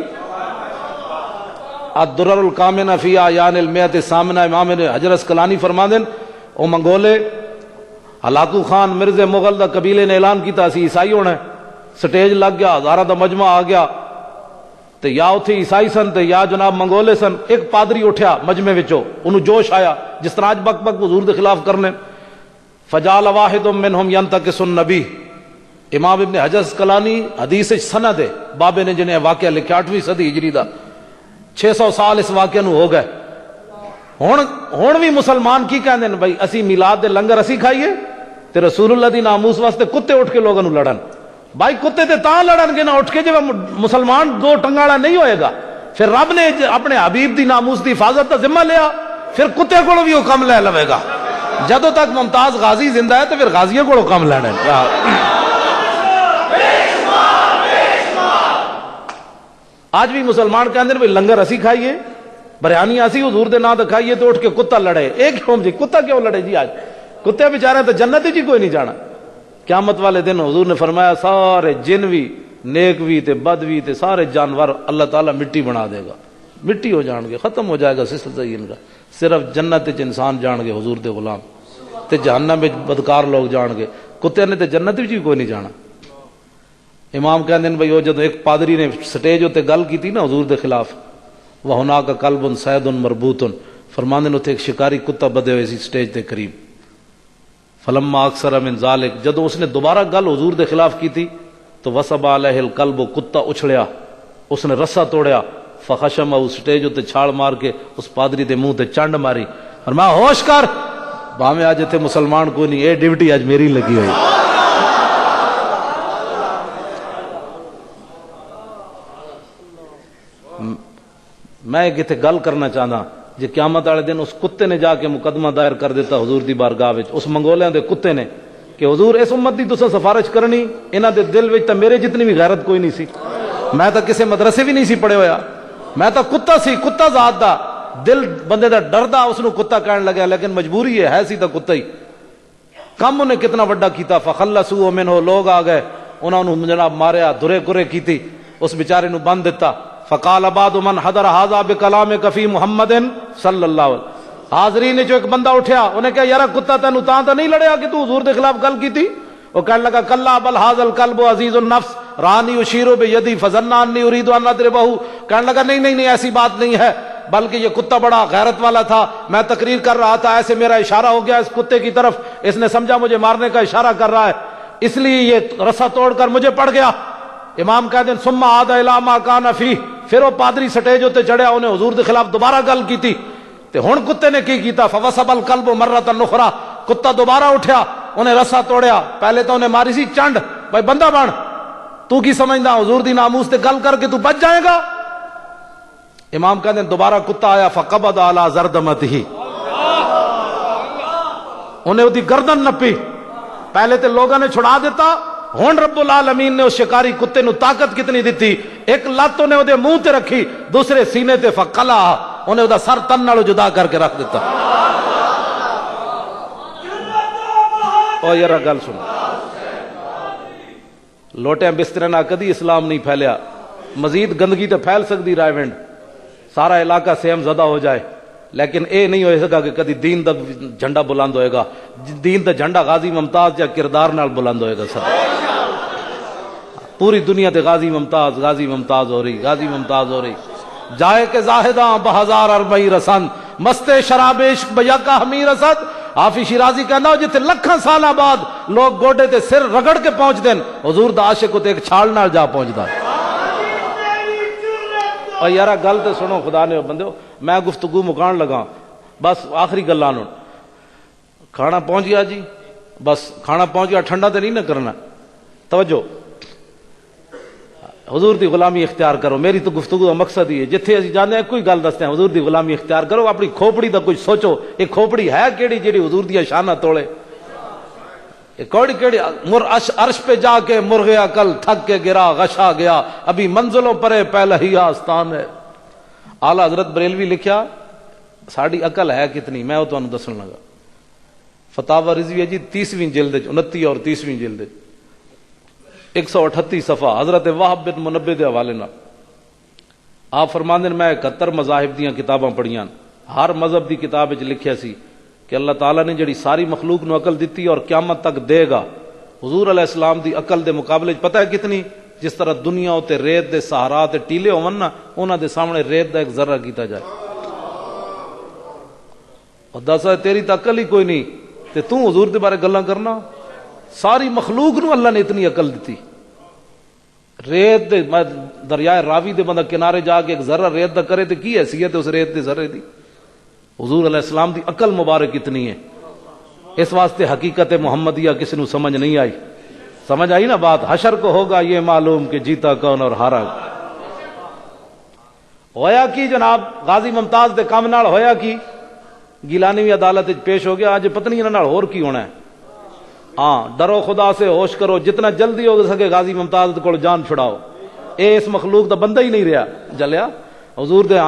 الدرر الکامنہ فی آیان المیت الثامنہ امام حجر اسقلانی فرما دین او منگولے ہلاکو خان مرزا مغل دا قبیلے نے اعلان کیتا سی عیسائی ہونا. سٹیج لگ گیا ہزارہ دا مجمع آ گیا تے یا اتھے عیسائی سن تے یا جناب منگولے سن. ایک پادری اٹھیا مجمع وچوں انہوں جوش آیا جس طرح اج بک بک حضور دے خلاف کرنے. فجال واحد منہم ینتقص النبی. امام ابن حجر اسقلانی حدیث سند ہے بابے نے جنہیں واقعہ لکھا 8ویں صدی ہجری دا 600 سال اس واقعہ نو ہو گئے. ہون بھی مسلمان کی کہندے ہیں بھائی اسی میلاد دے لنگر اسی کھائیے تے رسول اللہ دی ناموس واسطے کتے اٹھ کے لوگوں لڑن. بھائی کتے تے تاں لڑن گے نہ اٹھ کے جب مسلمان دو ٹنگاڑا نہیں ہوئے گا. پھر رب نے اپنے حبیب دی ناموس دی حفاظت کا ذمہ لیا پھر کتے کو بھی وہ کم لے لوے گا. جدوں تک ممتاز غازی زندہ ہے تو پھر غازیوں کو کم لینے. آج بھی مسلمان کہندے ہیں لنگر اسی کھائیے بریانی اسی حضور دے نام تے کھائیے تو اٹھ کے کتا لڑے. ایک کیوں جی کتا کیوں لڑے جی؟ آج کتے بیچارے تو جنت ہی کوئی نہیں جانا. قیامت والے دن حضور نے فرمایا سارے جن بھی نیک بھی تے بد بھی تے سارے جانور اللہ تعالیٰ مٹی بنا دے گا. مٹی ہو جان گے ختم ہو جائے گا سلسلہ ان کا. صرف جنت وچ انسان جان گے حضور دے غلام تے جہنم وچ بدکار لوگ جان گے. کتے نے تے جنت وچ کوئی نہیں جانا. امام کہندے ہیں بھائی وہ جدوں ایک پادری نے سٹیج تے گل کیتی نا حضور دے خلاف وَهُنَاكَ قَلْبٌ صَيْدٌ مَرْبُوطٌ فرماندے نے اتنے ایک شکاری کتا بدے ہوئے سی سٹیج تے قریب. فلما اکثر من ذالک جدوں اس نے دوبارہ گل حضور دے خلاف کی تھی تو وصب علیہ القلب کتا اچھڑیا اس نے رسا توڑیا. فخشم اس سٹیج تے چھال مار کے اس پادری دے منہ تے چنڈ ماری اور میں ہوش کر بھاویں اج تے مسلمان کوئی نہیں اے ڈیوٹی اج میری لگی ہوئی. میں ایک اتنے گل کرنا چاہتا جی قیامت والے دن اس کتے نے جا کے مقدمہ دائر کر دیتا حضور دی بارگاہ وچ اس منگولیاں دے کتے نے کہ حضور اس امت دی تساں سفارش کرنی انہاں دے دل وچ تے میرے جتنی بھی غیرت کوئی نہیں سی. میں تو کسے مدرسے بھی نہیں سی پڑھے ہویا. میں تو کتا سی کتا ذات دا دل بندے دا ڈردا اس نو کتا کہن لگا لیکن مجبوری ہے سی تو کتا ہی. کم انہیں کتنا وڈا کیتا فخلصوا منہ لوگ آ گئے انہاں نو جناب ماریا دھرے کرے کیتی اس بیچارے نو بند دیتا. فقال بعض من حضر هذا بكلامك في محمد صلی اللہ علیہ وسلم حاضرین نے جو ایک بندہ اٹھیا انہیں کہا یار کتا تینوں تاں تو نہیں لڑیا کہ تو حضور دے خلاف گل کی تھی؟ وہ کہنے لگا کلا بل ھذا الکلب عزیز النفس رانی اشیر بیدی فظن انی اريد ان اضربہ. کہنے لگا نہیں ایسی بات نہیں ہے، بلکہ یہ کتا بڑا غیرت والا تھا، میں تقریر کر رہا تھا، ایسے میرا اشارہ ہو گیا اس کتے کی طرف، اس نے سمجھا مجھے مارنے کا اشارہ کر رہا ہے، اس لیے یہ رسا توڑ کر مجھے پڑ گیا. امام کہتے ہیں ثم عاد الی ما کان فیہ. پھر وہ پادری سٹیج تے چڑھیا، انہیں حضور کے خلاف دوبارہ گل کی تھی تے ہن کتے نے کی کیتا فوسب الکلب مرۃ اخرى. کتا دوبارہ اٹھیا، انہیں رسا توڑیا، پہلے تو انہیں ماری سی چنڈ، بھائی بندہ بن، تو کی سمجھدا حضور دی ناموس تے گل کر کے تو بچ جائے گا؟ امام کہتے ہیں دوبارہ کتا آیا فقبض علی زردمتہ، انہیں وہ دی گردن نپی. پہلے تے لوگوں نے چھڑا دیتا، ہن رب العالمین نے اس شکاری کتے نو طاقت کتنی دیتی، ایک لت انہیں وہ منہ تے رکھی، دوسرے سینے تے فقلا، انہیں وہ سر تن نالو جدا کر کے رکھ دیتا. او یار گل سن، لوٹیاں بسترے نہ کدی اسلام نہیں پھیلیا، مزید گندگی تے پھیل سکتی رائے ونڈ، سارا علاقہ سیم زدہ ہو جائے، لیکن اے نہیں ہوئے سکا کہ کدی دین دا جھنڈا بلند ہوئے گا. دین دا جھنڈا غازی ممتاز یا کردار نال بلند ہوئے گا. سر پوری دنیا تے غازی ممتاز ہو رہی، غازی ممتاز ہو رہی. جائے کہ زاہداں بہزار اربعی رسن مستے شراب عشق بیا کا حمیر اسد. حافظ شیرازی کہنا جتھے لکھاں سالاں بعد لوگ گوڈے تے سر رگڑ کے پہنچ دین، حضور دا عاشق تے ایک چھال نال جا پہنچدا. اور یارا گل تے سنو خدا نے بندو، میں گفتگو مکان لگا، بس آخری گلاں نوں. کھانا پہنچ گیا جی، بس کھانا پہنچ گیا، ٹھنڈا تے نہیں نہ کرنا. توجہ، حضور دی غلامی اختیار کرو. میری تو گفتگو کا مقصد ہی ہے، جتھے اسی جانے ہیں کوئی گل دستے ہیں، حضور دی غلامی اختیار کرو. اپنی کھوپڑی دا کچھ سوچو، یہ کھوپڑی ہے کیڑی جیڑی حضور دی شانہ توڑے؟ کوڑی کیڑی عرش پہ جا کے مرغ عقل تھک کے گرا غشا گیا، ابھی منزلوں پرے پہلا ہی آستان ہے. اعلیٰ حضرت بریلوی لکھیا ساڑی عقل ہے کتنی، میں وہ تمہیں دسن لگا. فتاوی رضویہ جی 30ویں جلد 29 اور 30ویں جلد 138 صفحہ حضرت وہب بن منبہ دے حوالے نال آپ فرماندے میں 71 مذاہب دیاں کتاباں پڑھیاں، ہر مذہب دی کتاب وچ لکھیا سی کہ اللہ تعالیٰ نے جڑی ساری مخلوق نو عقل دیتی اور قیامت تک دے گا. حضور علیہ السلام دی عقل دے مقابلے پتہ ہے کتنی؟ جس طرح دنیا تے ریت دے صحرا تے ٹیلے ہون نا، انہاں دے سامنے ریت دا ایک ذرہ کیتا جائے. اور دسا تیری تو عقل ہی کوئی نہیں تے تو حضور دے بارے گلاں کرنا. ساری مخلوق نو اللہ نے اتنی عقل دیتی. ریت دے دریائے راوی دے بندہ کنارے جا کے ایک ذرہ ریت دا کرے تے کی حیثیت ہے اس ریت دے ذرے دی؟ حضور علیہ السلام دی عقل مبارک اتنی ہے. اس واسطے حقیقت محمدیہ کسی نو سمجھ نہیں آئی. سمجھ آئی نا بات؟ حشر کو ہوگا یہ معلوم کہ جیتا کون اور ہارا. ہویا کی جناب غازی ممتاز دے کام نال ہویا کی؟ گیلانی عدالت پیش ہو گیا. آج پتنی انہاں نال ہور کی ہونا ہے؟ ہاں، ڈرو خدا سے، ہوش کرو، جتنا جلدی ہو سکے غازی ممتاز کو جان چھڑاؤ. اے اس مخلوق دا بندہ ہی نہیں رہا جلیا. حضور دے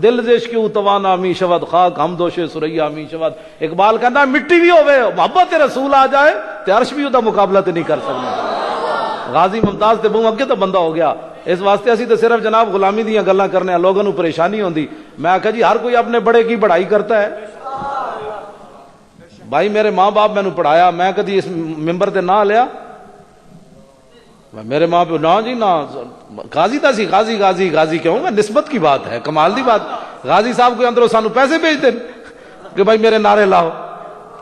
دل دیش کیوں توانا می شود خاک ہم دوش سریا می شود. اقبال کہندا مٹی بھی ہوے محبت رسول آ جائے تے عرش بھی دا مقابلہ تے نہیں کر سکنا. غازی ممتاز تے بہوں اگے تو بندہ ہو گیا. اس واسطے اسی تے صرف جناب غلامی دیاں گلاں کرنے ہیں، لوگوں نو پریشانی ہوندی. میں آکھا جی ہر کوئی اپنے بڑے کی بڑائی کرتا ہے. بھائی میرے ماں باپ میں نے پڑھایا، میں کدی اس ممبر تے نہ لیا؟ میرے ماں پہ نہ جی نہ غازی تا سی، غازی غازی غازی کیوں گا؟ نسبت کی بات ہے، کمال دی بات. غازی صاحب کوئی اندروں سانو پیسے بھیج دیں کہ بھائی میرے نعرے لاؤ،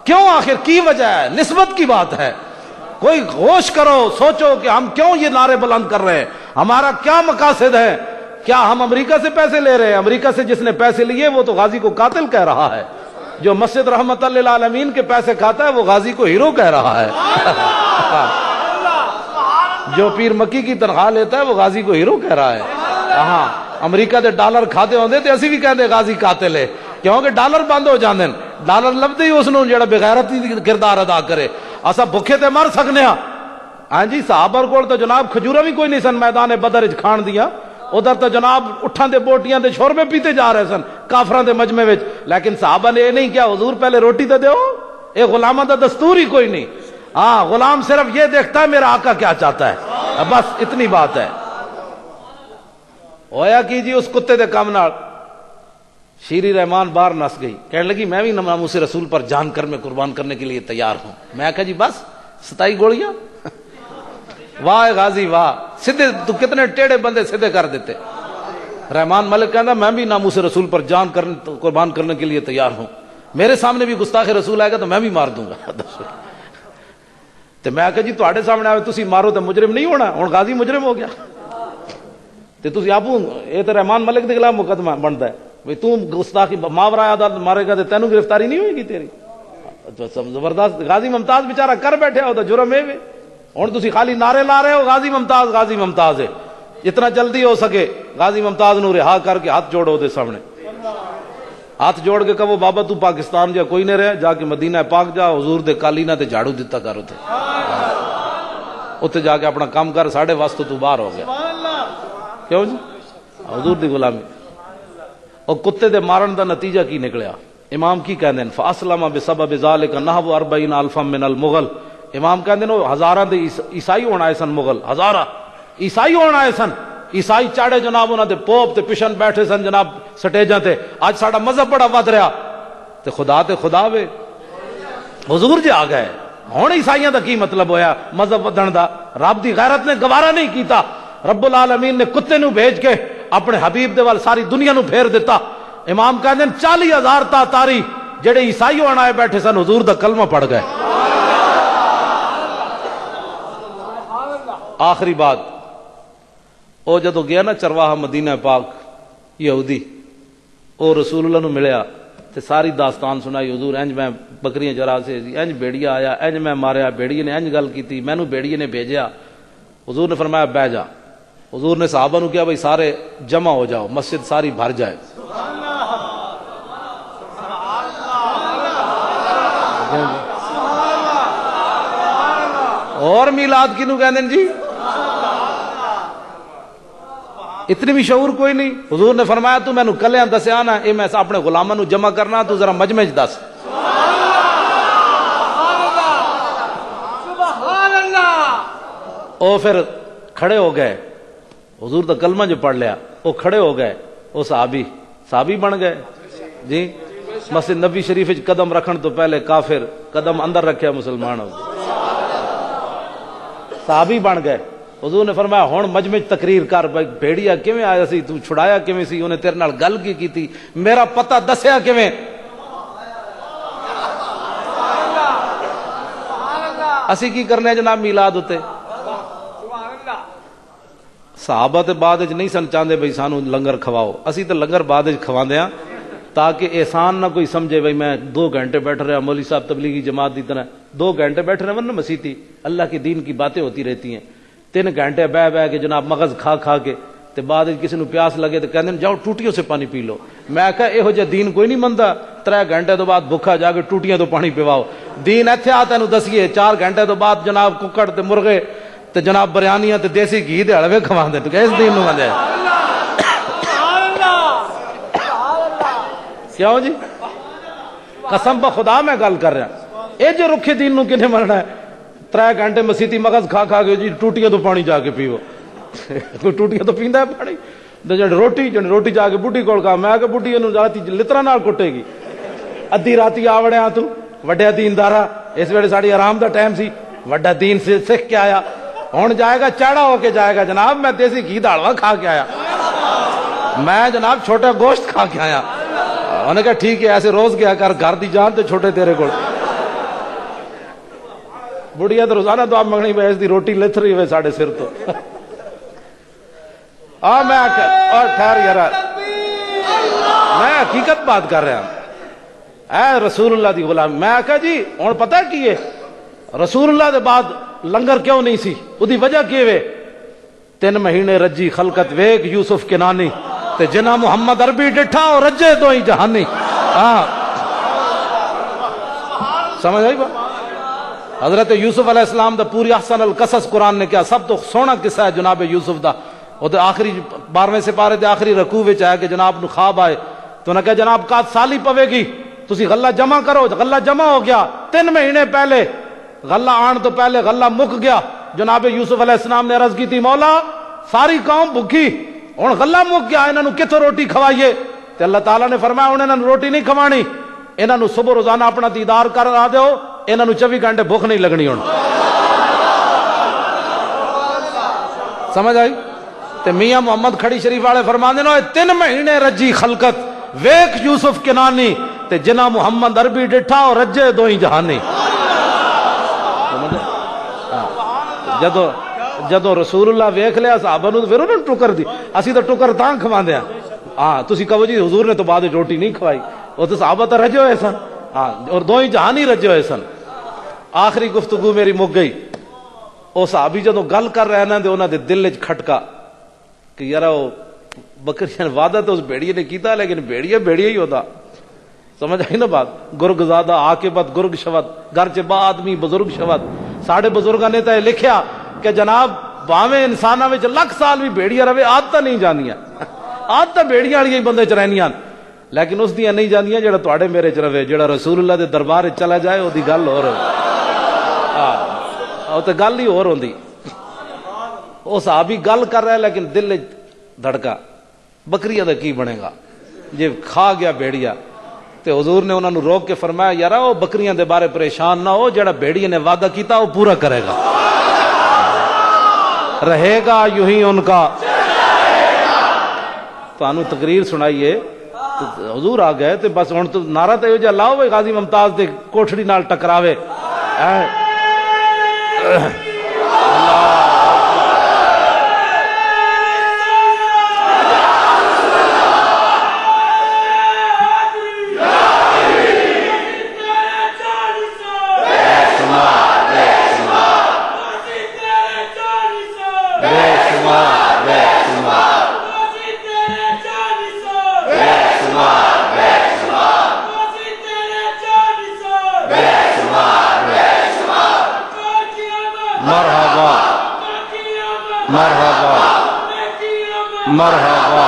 کیوں؟ آخر کی وجہ ہے؟ نسبت کی بات ہے. کوئی ہوش کرو، سوچو کہ ہم کیوں یہ نعرے بلند کر رہے ہیں، ہمارا کیا مقاصد ہے؟ کیا ہم امریکہ سے پیسے لے رہے ہیں؟ امریکہ سے جس نے پیسے لیے وہ تو غازی کو قاتل کہہ رہا ہے. جو مسجد رحمت للعالمین کے پیسے کھاتا ہے وہ غازی کو ہیرو کہہ رہا ہے. جو پیر مکی کی تنخواہ لیتا ہے وہ غازی کو ہیرو کہہ رہا ہے. ہاں، امریکہ دے ڈالر کھاتے ہوندے تے اسی بھی کہندے غازی قاتل ہے، کیونکہ ڈالر بند ہو جاندے. ڈالر لبدے ہی اس نوں جڑا بغیرتی کردار ادا کرے. اسا بھکھے تے مر سکنے ہاں. ہاں جی، صحابہ کول تو جناب کھجورا بھی کوئی نہیں سن میدان بدر وچ کھان دیاں. ادھر تو جناب اٹھاں دے بوٹیاں دے شوربے پیتے جا رہے سن کافراں دے مجمع وچ. لیکن صحابہ نے یہ نہیں کیا حضور پہلے روٹی تے دیو. اے غلاماں دا دستور ہی کوئی نہیں. ہاں، غلام صرف یہ دیکھتا ہے میرا آقا کیا چاہتا ہے، بس اتنی بات ہے. ہویا کی جی اس کتے دے کام نال شیری رحمان باہر نس گئی، کہنے لگی میں بھی ناموس رسول پر جان کر میں قربان کرنے کے لیے تیار ہوں۔ میں کہا جی بس 27 گولیاں؟ واہ غازی واہ، سیدھے تو کتنے ٹیڑے بندے سیدھے کر دیتے۔ رحمان ملک کہنا میں بھی ناموس رسول پر جان قربان کرنے کے لیے تیار ہوں، میرے سامنے بھی گستاخ رسول آئے گا تو میں بھی مار دوں گا۔ تو میں کہا جی تواڈے سامنے آئے تسی مارو تو مجرم نہیں ہونا، ہن غازی مجرم ہو گیا تے تسی آپ یہ تو رحمان ملک دے خلاف مقدمہ بنتا ہے بھئی تو گستاخی ماورا عدالت مارے گا تو تینوں گرفتاری نہیں ہوئے گی تیری۔ تو زبردست غازی ممتاز بیچارہ کر بیٹھے ہو تو جرم ہے ہن تسی خالی نعرے لا رہے ہو غازی ممتاز ہے، جتنا جلدی ہو سکے غازی ممتاز نو رہا کر کے ہاتھ جوڑو دے سامنے، ہاتھ جوڑ کے کہو بابا تو پاکستان جا کوئی نہیں رہے، جا کے مدینہ پاک جا، حضور دے قالینہ تے جھاڑو دیتا کر اتنے جا کے اپنا کام کر، ساڑھے واسطے تو باہر ہو گیا۔ کیوں جی؟ حضور دی غلامی۔ اور کتے دے مارن دا نتیجہ کی نکلیا؟ امام کی کہندے ہیں فاسلم بسبب ذالک نحو 40,000 من المغل، امام کہندے ہیں ہزاراں دے عیسائی ہونا ہے سن، مغل ہزارہ عیسائی ہونا ہے سن، عیسائی چاڑے جناب انہاں دے پوپ تے پچھن بیٹھے سن جناب سٹیجاں تے، اج ساڈا مذہب بڑا ود رہا تے خدا وے حضور جی آ گئے، ہن عیسائیاں دا کی مطلب ہویا مذہب ودن دا؟ رب دی غیرت نے گوارا نہیں کیتا، رب العالمین نے کتے نو بھیج کے اپنے حبیب دے وال ساری دنیا نو پھیر دیتا۔ امام کہندے 40,000 تاتاری جڑے عیسائی ہونا آئے بیٹھے سن حضور دا کلمہ پڑھ گئے۔ آخری بات، او جدو گیا نا چرواہا مدینہ پاک یہودی، او رسول اللہ نو ملیا تے ساری داستان سنائی، حضور انج میں بکریاں چرا سے انج بیڑیا آیا، انج میں ماریا، بیڑیے نے انج گل کیتی، مینوں بیڑیے نے بھیجیا۔ حضور نے فرمایا بہ جا۔ حضور نے صحابہ نو کیا بھائی سارے جمع ہو جاؤ، مسجد ساری بھر جائے۔ اور میلاد کنوں کہندے جی؟ اتنی بھی شعور کوئی نہیں۔ حضور نے فرمایا تو مینوں کلیاں دسیا نا، اے میں اپنے غلاماں نو جمع کرنا، تو ذرا مجمع وچ دس۔ او پھر کھڑے ہو گئے، حضور دا کلمہ جو پڑھ لیا، وہ کھڑے ہو گئے، وہ صحابی بن گئے جی۔ مسجد نبی شریف وچ قدم رکھن تو پہلے کافر، قدم اندر رکھیا مسلمان ہو گئے، صحابی بن گئے۔ حضور نے فرمایا ہن مجمع تقریر کر، بھائی بھیڑیا کیویں آیا سی، تو چھڑایا کیویں سی، انہیں تیرے نال گل کی کیتی، میرا پتہ دسیا کیویں؟ اسی کی کرنے جناب میلاد ہوتے؟ صحابہ تے بعد وچ نہیں سن چاہندے بھئی سانو لنگر کھواؤ، اسی تے لنگر بعد وچ کھواندے ہاں تاکہ احسان نہ کوئی سمجھے بھئی میں 2 گھنٹے بیٹھ رہا، مولوی صاحب تبلیغی جماعت دی طرح 2 گھنٹے بیٹھ رہے ورنہ مسیتی اللہ کے دین کی باتیں ہوتی رہتی ہیں، 3 گھنٹے بہ کے جناب مغز کھا کے تے بعد کسی نو پیاس لگے تو کہندے جاؤ ٹوٹیوں سے پانی پی لو۔ میں کہا یہو جہ دین کوئی نہیں مندا، 3 گھنٹے تو بعد بھکھا جا کے ٹوٹیاں تو پانی پیواؤ، دین ایتھے آ تینوں دسیے 4 گھنٹے تو بعد جناب ککڑ تے مرغے تے جناب بریانیاں تے دیسی گھی دے حلوے کھواندے، تو اس دین نو مندے کیوں جی؟ قسم بخدا میں گل کر رہا، اے جو رکھے دین نو کنے مرنا ہے؟ 3 گھنٹے مسیتی مغز کھا کے جی ٹوٹیاں تو پانی جا کے پیو، کوئی ٹوٹیاں تو پیندا ہے پانی؟ جن روٹی جا کے بڈھی کول کہا، میں کہ بڈھی نو راتی لترا نال کٹے گی، ادھی راتی آ وڑیا تو وڈیا دیندارا، اس ویلے ساڈی آرام دا ٹائم سی، وڈا دین سے سکھ کے آیا، ہن جائے گا چاڑا ہو کے جائے گا جناب میں دیسی گھی دا حلوہ کھا کے آیا، میں جناب چھوٹا گوشت کھا کے آیا۔ انہوں نے کہا ٹھیک ہے ایسے روز گیا کر، گھر دی جان تے چھوٹے تیرے کول۔ بڑھیا تو روزانہ دعا منگنی پئی اس دی روٹی لتھ رہی ہوئے ساڈے سر تو۔ میں اور ٹھہر یار، میں حقیقت بات کر رہا ہوں، اے رسول اللہ دی غلام۔ میں آخیا جی ہن پتہ کی ہے رسول اللہ دے بعد لنگر کیوں نہیں سی؟ اودی وجہ کی وے؟ 3 مہینے رجی خلقت ویک یوسف کنانی تے جنا محمد عربی ڈٹھا اور رجے تو ہی جہانی۔ ہاں سمجھ آئی بات؟ حضرت یوسف علیہ السلام دا پوری احسن القصص قرآن نے کیا سب تو سونا قصہ ہے جناب یوسف دا۔ وہ تو آخری 12ویں سپارے دے آخری رکوع وچ آیا کہ جناب نو خواب آئے تو انہوں نے کہا جناب قات سالی پوے گی، تسی غلہ جمع کرو، غلہ جمع ہو گیا۔ 3 مہینے پہلے غلہ آن تو پہلے غلہ مک گیا۔ جناب یوسف علیہ السلام نے عرض کی تھی مولا ساری قوم بھوکی، ہن غلہ مک گیا، انہوں نے کتھوں روٹی کھوائیے؟ تے اللہ تعالیٰ نے فرمایا انہوں نے روٹی نہیں کھوانی، انہوں نے صبح روزانہ اپنا دیدار کرا دیو، انہوں نے 24 گھنٹے بھوک نہیں لگنی ہون. سمجھ آئی؟ تے میاں محمد کھڑی شریف والے فرماندے نے 3 مہینے رجی خلقت ویکھ یوسف کنانی تے جنا محمد عربی ڈٹھا اور رجے دوئی جہانی. جدو رسول اللہ ویکھ لیا صحابہ نو پھر انہوں نے ٹکر دی، اسی تو ٹکر تاں کھواندے ہیں. ہاں تسی کہو جی حضور نے تو بعد روٹی نہیں کھوائی، وہ تو صحابہ تو رجے ہوئے سن. ہاں اور دوئی جہانی رجے ہوئے سن. آخری گفتگو میری مک گئی. وہ صحابی جدو گل کر رہے ہیں تے انہاں دے دل وچ کھٹکا کہ یار وہ بکریاں وعدہ تو اس بھیڑیے نے کیتا لیکن بھیڑیے ہی ہوتا. سمجھ آئی نا بات؟ گرگ زادہ عاقبت گرگ شود گھر چ با آدمی بزرگ شود. ساڑھے بزرگاں نے تو لکھیا کہ جناب باویں انساناں وچ لکھ سال بھی بھیڑیاں رہے عادتاں نہیں جانیاں، عادتاں بھیڑیاں والیاں بندے چ رہنیاں، لیکن اس دیاں نہیں جانیاں جڑا تواڈے میرے چ رہے، جڑا رسول اللہ دے دربار وچ چلا جائے او دی گل ہور ہوے. او تے گل ہی ہور ہوندی. او صحابی گل کر رہا ہے لیکن دل وچ دھڑکا بکریاں دا کی بنے گا جے کھا گیا بھیڑیا. تے حضور نے انہوں نے روک کے فرمایا یار وہ بکریاں دے بارے پریشان نہ ہو، جڑا بھیڑیے نے وعدہ کیتا وہ پورا کرے گا، رہے گا یوں ہی ان کا. تو انہوں تقریر سنائیے حضور آ گئے تے بس ہن تو نعرہ تے جو لاؤ وے غازی ممتاز دے کوٹھڑی نال ٹکراوے. مرحبا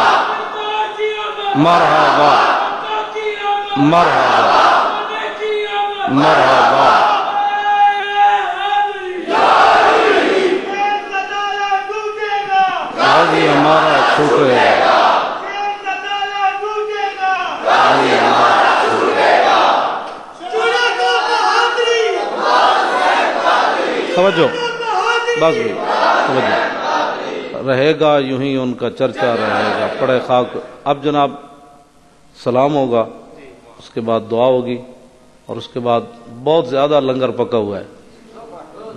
مرحبا مرحبا مرحبا. حاجی ہمارا شکر ہے، توجہ بس بھی توجہ. رہے گا یوں ہی ان کا چرچا رہے گا. پڑے خاک. اب جناب سلام ہوگا، اس کے بعد دعا ہوگی اور اس کے بعد بہت زیادہ لنگر پکا ہوا ہے،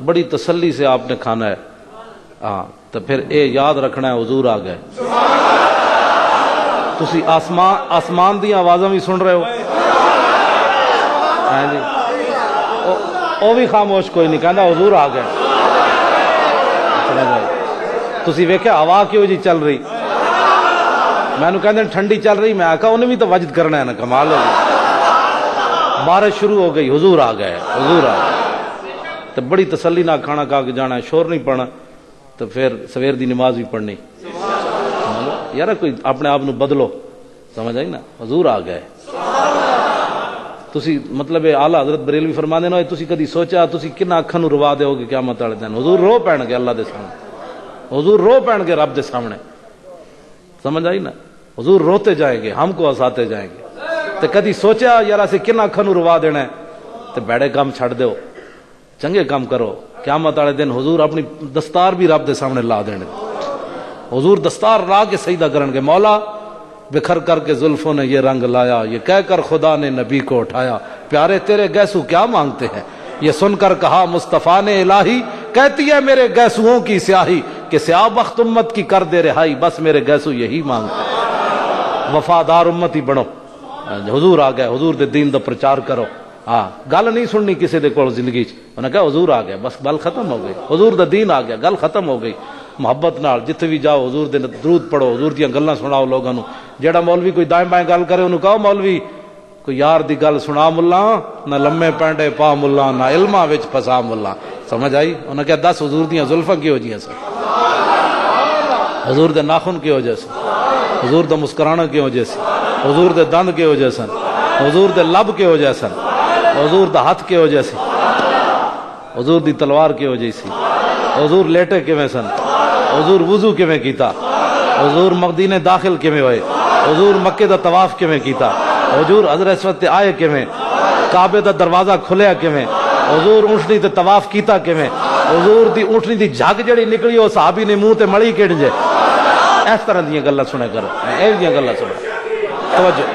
بڑی تسلی سے آپ نے کھانا ہے. ہاں تو پھر اے یاد رکھنا ہے حضور آ گئے. تسی آسمان دی آوازاں بھی سن رہے ہو جی، وہ بھی خاموش کوئی نہیں کہندا حضور آ گئے. تسی ویکھیا ہوا کیوں جی چل رہی، میں نو کہندے ٹھنڈی چل رہی، میں آکھا انہیں بھی تو وجد کرنا ہے نا، کمال ہو گئی. بارش شروع ہو گئی، حضور آ گئے حضور آ گئے. تو بڑی تسلی نہ کھانا کھا کے جانا ہے، شور نہیں پڑنا. تو پھر سویر دی نماز بھی پڑھنی. یار کوئی اپنے آپ نو بدلو. سمجھ آئی نا؟ حضور آ گئے. تسی مطلب اعلیٰ حضرت بریلوی فرماندے نے تسی کدی سوچا تسی کنا اکھاں نو روا دیو گے قیامت والے دن؟ حضور رو پین گے اللہ دے سامنے، حضور رو پین گے رب دے سامنے. سمجھ آئی نا؟ حضور روتے جائیں گے، ہم کو ہساتے جائیں گے. تے کدی سوچا یار اسے کنا اکھاں نو روا دینا ہے؟ تے بیڑے کام چھڑ دیو، چنگے کام کرو. قیامت والے دن حضور اپنی دستار بھی رب دے سامنے لا دینے. حضور دستار لا کے سجدہ کرن گے، مولا بکھر کر کے زلفوں نے یہ رنگ لایا، یہ کہہ کر خدا نے نبی کو اٹھایا، پیارے تیرے گیسو کیا مانگتے ہیں؟ یہ سن کر کہا مصطفیٰ نے الہی، کہتی ہے میرے گیسوؤں کی سیاہی کہ سیاہ بخت امت کی کر دے رہائی، بس میرے گیسو یہی مانگتے ہیں، وفادار امتی بنو. حضور آ گئے، حضور دے دین دا پرچار کرو. ہاں گل نہیں سننی کسی دے کول زندگی چ. انہوں نے کہا حضور آ گئے، بس گل ختم ہو گئی. حضور دا دین آ گیا، گل ختم ہو گئی. محبت نال جتھے بھی جاؤ حضور دے درود پڑھو، حضور دیاں گلاں سناؤ لوگاں نو. جیڑا مولوی کوئی دائیں بائیں گل کرے انہوں کہو مولوی کوئی یار دی گل سنا ملا، نہ لمے پینڈے پا ملا، نہ علماں وچ پھسا ملا. سمجھ آئی؟ انہوں نے کہا 10 حضور دیاں زلفاں کی ہو جیاں سن، حضور دے ناخن کی وجہ سے، حضور دا مسکرانا کی وجہ سے، حضور دے دند کی وجہ سے، حضور دے لب کی وجہ سے، حضور دا ہاتھ کی وجہ سے، حضور دی تلوار کی وجہ سے، حضور لیٹے کیویں سن، حضور وضو کیویں کیتا، حضور مدینے داخل کیویں ہوئے، حضور مکے دا طواف کیویں کیتا، حضور حضرت اسود تے آئے کیویں، کعبے دا دروازہ کھلیا کیویں، حضور اونٹنی تے طواف کیتا کیویں، حضور دی اونٹنی دی جھگ جڑی نکلی او صحابی نے منہ تے مڑی کیڑ جے، اس طرح دیاں گلاں سنے کر، اے دیاں گلاں سن توجہ۔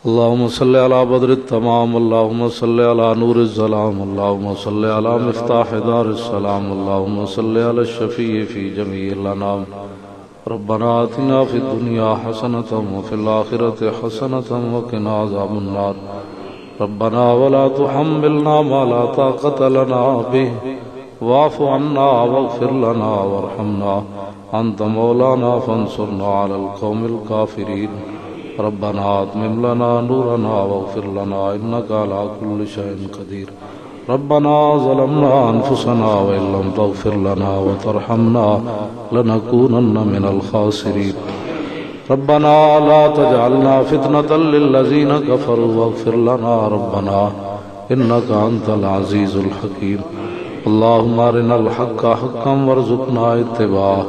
اللهم صل على بدر التمام، اللهم صل على نور الظلام، اللهم صل على مفتاح دار السلام، اللهم صل على الشفيع في جميع الانام، ربنا آتنا في الدنيا حسنة وفي الآخرة حسنة وقنا عذاب النار، ربنا ولا تحملنا ما لا طاقة لنا به، واعف عنا واغفر لنا وارحمنا، أنت مولانا فانصرنا على القوم الكافرين، ربنا اتمم لنا نورنا واغفر لنا انك على كل شيء قدير، ربنا ظلمنا انفسنا وان لم تغفر لنا وترحمنا لنكونن من الخاسرين، ربنا لا تجعلنا فتنة للذين كفروا واغفر لنا ربنا انك انت العزيز الحكيم، اللهم ارنا الحق حقا وارزقنا اتباعه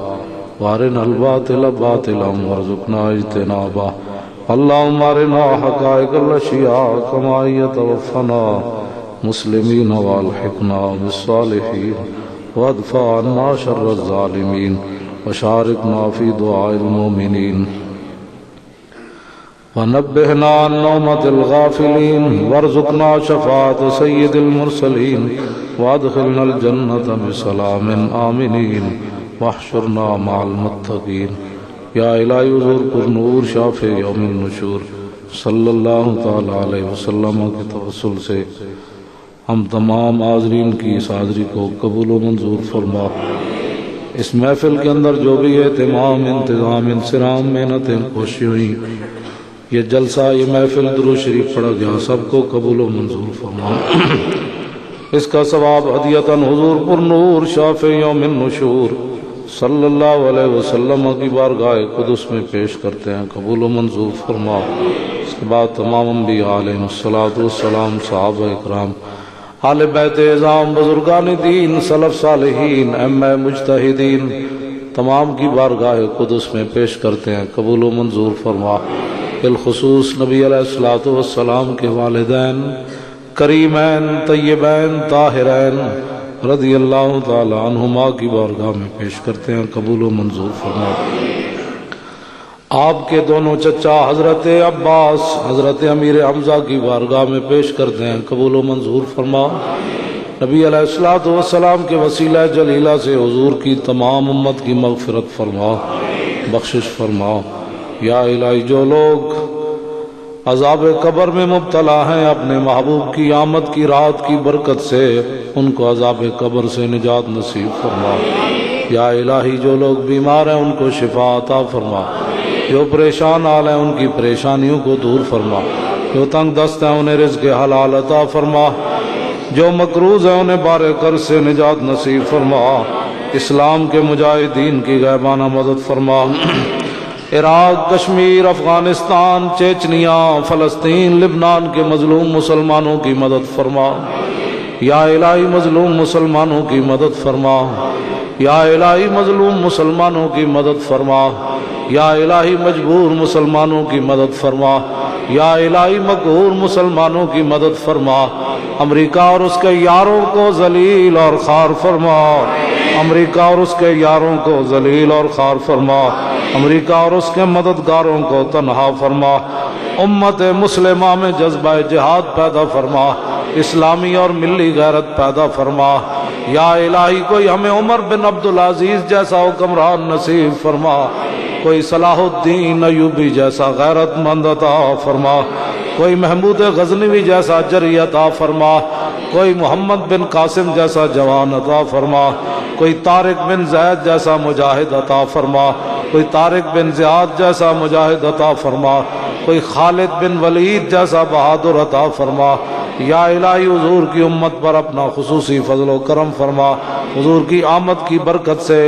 وارنا الباطل باطلا وارزقنا اجتنابه، اللهم ارنا حقائق الاشیاء كما يتوفنا مسلمین والحقنا بالصالحین وادفع عنا شر الظالمین وشاركنا في دعاء المؤمنين ونبهنا عن نومة الغافلين وارزقنا شفاعة سيد المرسلين وادخلنا الجنة بسلام آمنين واحشرنا مع المتقين، یا الہی حضور پر نور شافع یوم النشور صلی اللہ تعالی علیہ وسلم کے توسل سے ہم تمام حاضرین کی اس حاضری کو قبول و منظور فرما۔ اس محفل کے اندر جو بھی اہتمام، انتظام، انصرام، محنتیں، کوششیں ہوئی، یہ جلسہ، یہ محفل، درود شریف پڑھا گیا، سب کو قبول و منظور فرما۔ اس کا ثواب ہدیۃً حضور پر نور شافع یوم النشور صلی اللہ علیہ وسلم کی بارگاہ قدس میں پیش کرتے ہیں، قبول و منظور فرما۔ اس کے بعد تمام انبیاء علیہ الصلوۃ والسلام، صحابہ اکرام، اہل بیت اعظام، بزرگان دین، سلف صالحین، ائمہ مجتہدین، تمام کی بارگاہ قدس میں پیش کرتے ہیں، قبول و منظور فرما۔ بالخصوص نبی علیہ الصلوۃ والسلام کے والدین کریمین، طیبین، طاہرین رضی اللہ تعالی عنہما کی بارگاہ میں پیش کرتے ہیں، قبول و منظور فرما۔ آپ کے دونوں چچا حضرت عباس، حضرت امیر حمزہ کی بارگاہ میں پیش کرتے ہیں، قبول و منظور فرما۔ نبی علیہ الصلوۃ والسلام کے وسیلہ جلیلہ سے حضور کی تمام امت کی مغفرت فرما، بخشش فرما۔ یا الہی جو لوگ عذاب قبر میں مبتلا ہیں، اپنے محبوب کی آمد کی رات کی برکت سے ان کو عذاب قبر سے نجات نصیب فرما۔ یا الہی جو لوگ بیمار ہیں ان کو شفا عطا فرما، جو پریشان حال ہیں ان کی پریشانیوں کو دور فرما، جو تنگ دست ہیں انہیں رزق حلال عطا فرما، جو مقروض ہیں انہیں بار قرض سے نجات نصیب فرما۔ اسلام کے مجاہدین کی غیبانہ مدد فرما۔ عراق، کشمیر، افغانستان، چیچنیا، فلسطین، لبنان کے مظلوم مسلمانوں کی مدد فرما۔ یا الہی مظلوم مسلمانوں کی مدد فرما، یا الہی مظلوم مسلمانوں کی مدد فرما، یا الہی مجبور مسلمانوں کی مدد فرما، یا الہی مقہور مسلمانوں کی مدد فرما۔ امریکہ اور اس کے یاروں کو ذلیل اور خوار فرما، امریکہ اور اس کے یاروں کو ذلیل اور خوار فرما، امریکہ اور اس کے مددگاروں کو تنہا فرما۔ امت مسلمہ میں جذبہ جہاد پیدا فرما، اسلامی اور ملی غیرت پیدا فرما۔ یا الہی کوئی ہمیں عمر بن عبدالعزیز جیسا حکمران نصیب فرما، کوئی صلاح الدین ایوبی جیسا غیرت مند عطا فرما، کوئی محمود غزنوی جیسا جری عطا فرما، کوئی محمد بن قاسم جیسا جوان عطا فرما، کوئی طارق بن زید جیسا مجاہد عطا فرما، کوئی طارق بن زیاد جیسا مجاہد عطا فرما، کوئی خالد بن ولید جیسا بہادر عطا فرما۔ یا الہی حضور کی امت پر اپنا خصوصی فضل و کرم فرما، حضور کی آمد کی برکت سے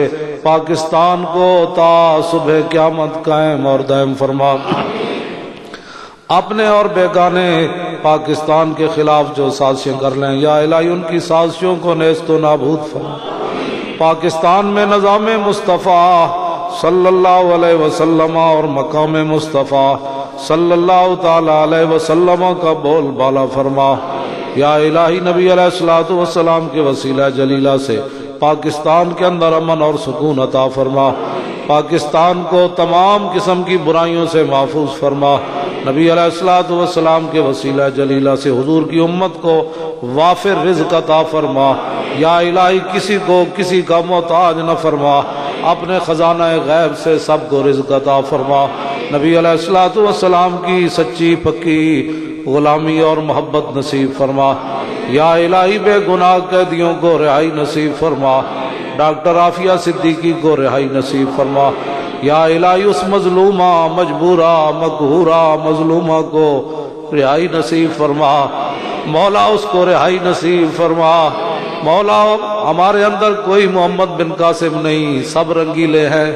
پاکستان کو تا صبح قیامت قائم اور دائم فرما۔ اپنے اور بیگانے پاکستان کے خلاف جو سازشیں کر لیں، یا الہی ان کی سازشوں کو نیست و نابود فرما۔ پاکستان میں نظام مصطفیٰ صلی اللہ علیہ وسلم اور مقام مصطفیٰ صلی اللہ تعالی علیہ وسلم کا بول بالا فرما۔ یا الہی نبی علیہ الصلوۃ والسلام کے وسیلہ جلیلہ سے پاکستان کے اندر امن اور سکون عطا فرما، پاکستان کو تمام قسم کی برائیوں سے محفوظ فرما۔ نبی علیہ الصلوۃ والسلام کے وسیلہ جلیلہ سے حضور کی امت کو وافر رزق عطا فرما۔ یا الہی کسی کو کسی کا محتاج نہ فرما، اپنے خزانہ غیب سے سب کو رزق عطا فرما۔ نبی علیہ الصلوۃ والسلام کی سچی پکی غلامی اور محبت نصیب فرما۔ یا الہی بے گناہ قیدیوں کو رہائی نصیب فرما، ڈاکٹر عافیہ صدیقی کو رہائی نصیب فرما۔ یا الہی اس مظلومہ مجبورہ مقہورہ مظلومہ کو رہائی نصیب فرما، مولا اس کو رہائی نصیب فرما۔ مولا ہمارے اندر کوئی محمد بن قاسم نہیں، سب رنگیلے ہیں،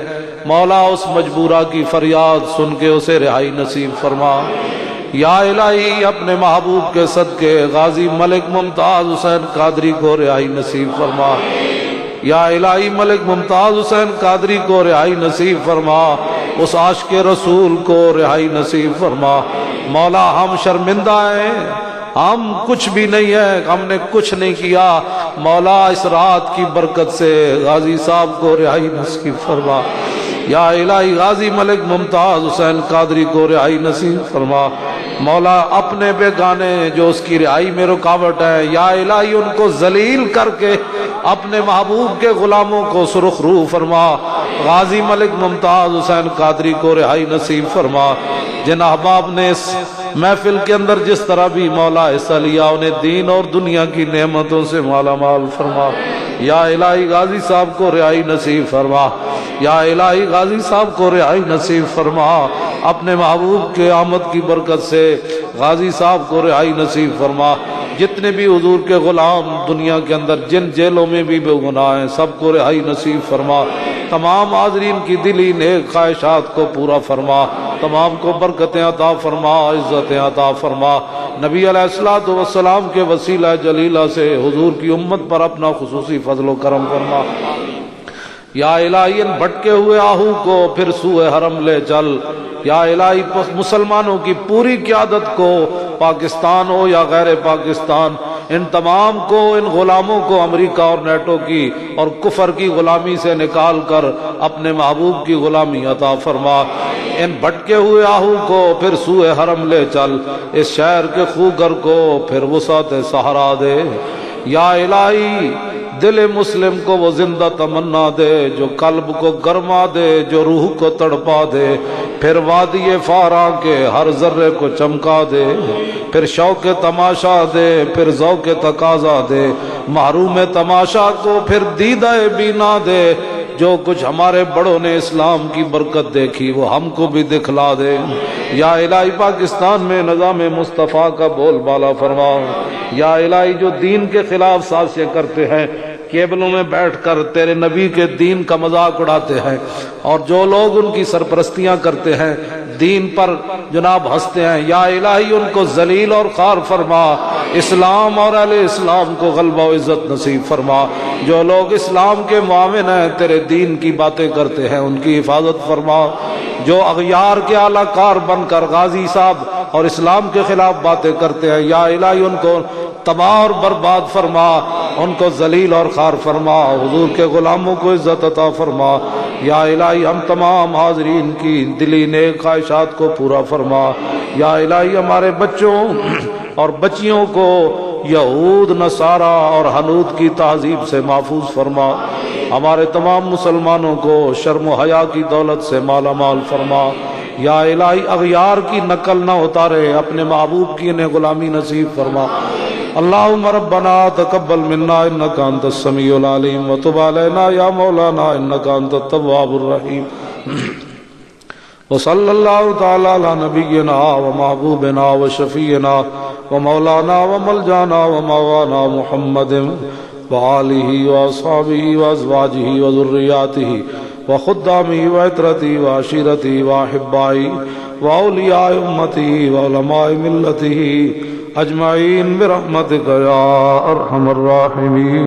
مولا اس مجبورہ کی فریاد سن کے اسے رہائی نصیب فرما۔ یا الہی اپنے محبوب کے صدقے غازی ملک ممتاز حسین قادری کو رہائی نصیب فرما۔ یا الہی ملک ممتاز حسین قادری کو رہائی نصیب فرما، اس عاشق رسول کو رہائی نصیب فرما۔ مولا ہم شرمندہ ہیں، ہم کچھ بھی نہیں ہے، ہم نے کچھ نہیں کیا، مولا اس رات کی برکت سے غازی صاحب کو رہائی نصیب فرما۔ یا الہی غازی ملک ممتاز حسین قادری کو رہائی نصیب فرما۔ مولا اپنے بیگانے جو اس کی رہائی میں رکاوٹ ہے، یا الہی ان کو ذلیل کر کے اپنے محبوب کے غلاموں کو سرخ روح فرما۔ غازی ملک ممتاز حسین قادری کو رہائی نصیب فرما۔ جن احباب نے اس محفل کے اندر جس طرح بھی مولا حصہ لیا، انہیں دین اور دنیا کی نعمتوں سے مالا مال فرما۔ یا الہی غازی صاحب کو رہائی نصیب فرما۔ یا الہی غازی صاحب کو رہائی نصیب فرما، اپنے محبوب کے آمد کی برکت سے غازی صاحب کو رہائی نصیب فرما۔ جتنے بھی حضور کے غلام دنیا کے اندر جن جیلوں میں بھی بے گناہ ہیں، سب کو رہائی نصیب فرما۔ تمام حاضرین کی دلی نیک خواہشات کو پورا فرما، تمام کو برکتیں عطا فرما، عزتیں عطا فرما۔ نبی علیہ الصلوۃ والسلام کے وسیلہ جلیلہ سے حضور کی امت پر اپنا خصوصی فضل و کرم فرما۔ یا الہی ان بھٹکے ہوئے آہو کو پھر سوئے حرم لے چل۔ یا الہی مسلمانوں کی پوری قیادت کو، پاکستان ہو یا غیر پاکستان، ان تمام کو، ان غلاموں کو امریکہ اور نیٹو کی اور کفر کی غلامی سے نکال کر اپنے محبوب کی غلامی عطا فرما۔ ان بھٹکے ہوئے آہو کو پھر سوئے حرم لے چل، اس شہر کے خوگر کو پھر وسعت صحرا دے۔ یا الہی دل مسلم کو وہ زندہ تمنا دے، جو قلب کو گرما دے، جو روح کو تڑپا دے، پھر وادی فاراں کے ہر ذرے کو چمکا دے، پھر شوق تماشا دے، پھر ذوق تقاضا دے، محروم تماشا کو پھر دیدہ بینا دے۔ جو کچھ ہمارے بڑوں نے اسلام کی برکت دیکھی وہ ہم کو بھی دکھلا دے۔ یا الہی پاکستان میں نظام مصطفیٰ کا بول بالا فرما۔ یا الہی جو دین کے خلاف سازشیں کرتے ہیں، کیبلوں میں بیٹھ کر تیرے نبی کے دین کا مذاق اڑاتے ہیں، اور جو لوگ ان کی سرپرستیاں کرتے ہیں، دین پر جناب ہنستے ہیں، یا الہی ان کو ذلیل اور خوار فرما، اسلام اور اہل اسلام کو غلبہ و عزت نصیب فرما۔ جو لوگ اسلام کے معاون ہیں، تیرے دین کی باتیں کرتے ہیں، ان کی حفاظت فرما۔ جو اغیار کے اعلیٰ کار بن کر غازی صاحب اور اسلام کے خلاف باتیں کرتے ہیں، یا الہی ان کو تباہ اور برباد فرما، ان کو ذلیل اور خوار فرما، حضور کے غلاموں کو عزت عطا فرما۔ یا الہی ہم تمام حاضرین کی دلی نیک خواہشات کو پورا فرما۔ یا الہی ہمارے بچوں اور بچیوں کو یہود نصارہ اور حنود کی تہذیب سے محفوظ فرما۔ ہمارے تمام مسلمانوں کو شرم و حیا کی دولت سے مالا مال فرما۔ یا الہی اغیار کی نقل نہ اتارے، اپنے محبوب کی انہیں غلامی نصیب فرما۔ اللہم ربنا تقبل منا انک انت السمیع العلیم وتب علینا یا مولانا انک انت التواب الرحیم۔ وصلی اللہ تعالی علی نبینا و محبوبنا و شفیعنا و مولانا و ملجانا و موانا محمد وآلہ و اصحابہ و ازواجہ و ذریاتہ و خدامہ و عطرتہ و عشیرتہ و احبائہ و اولیاء امتہ و علماء ملتہ اجمعین برحمتک یا ارحم الراحمین۔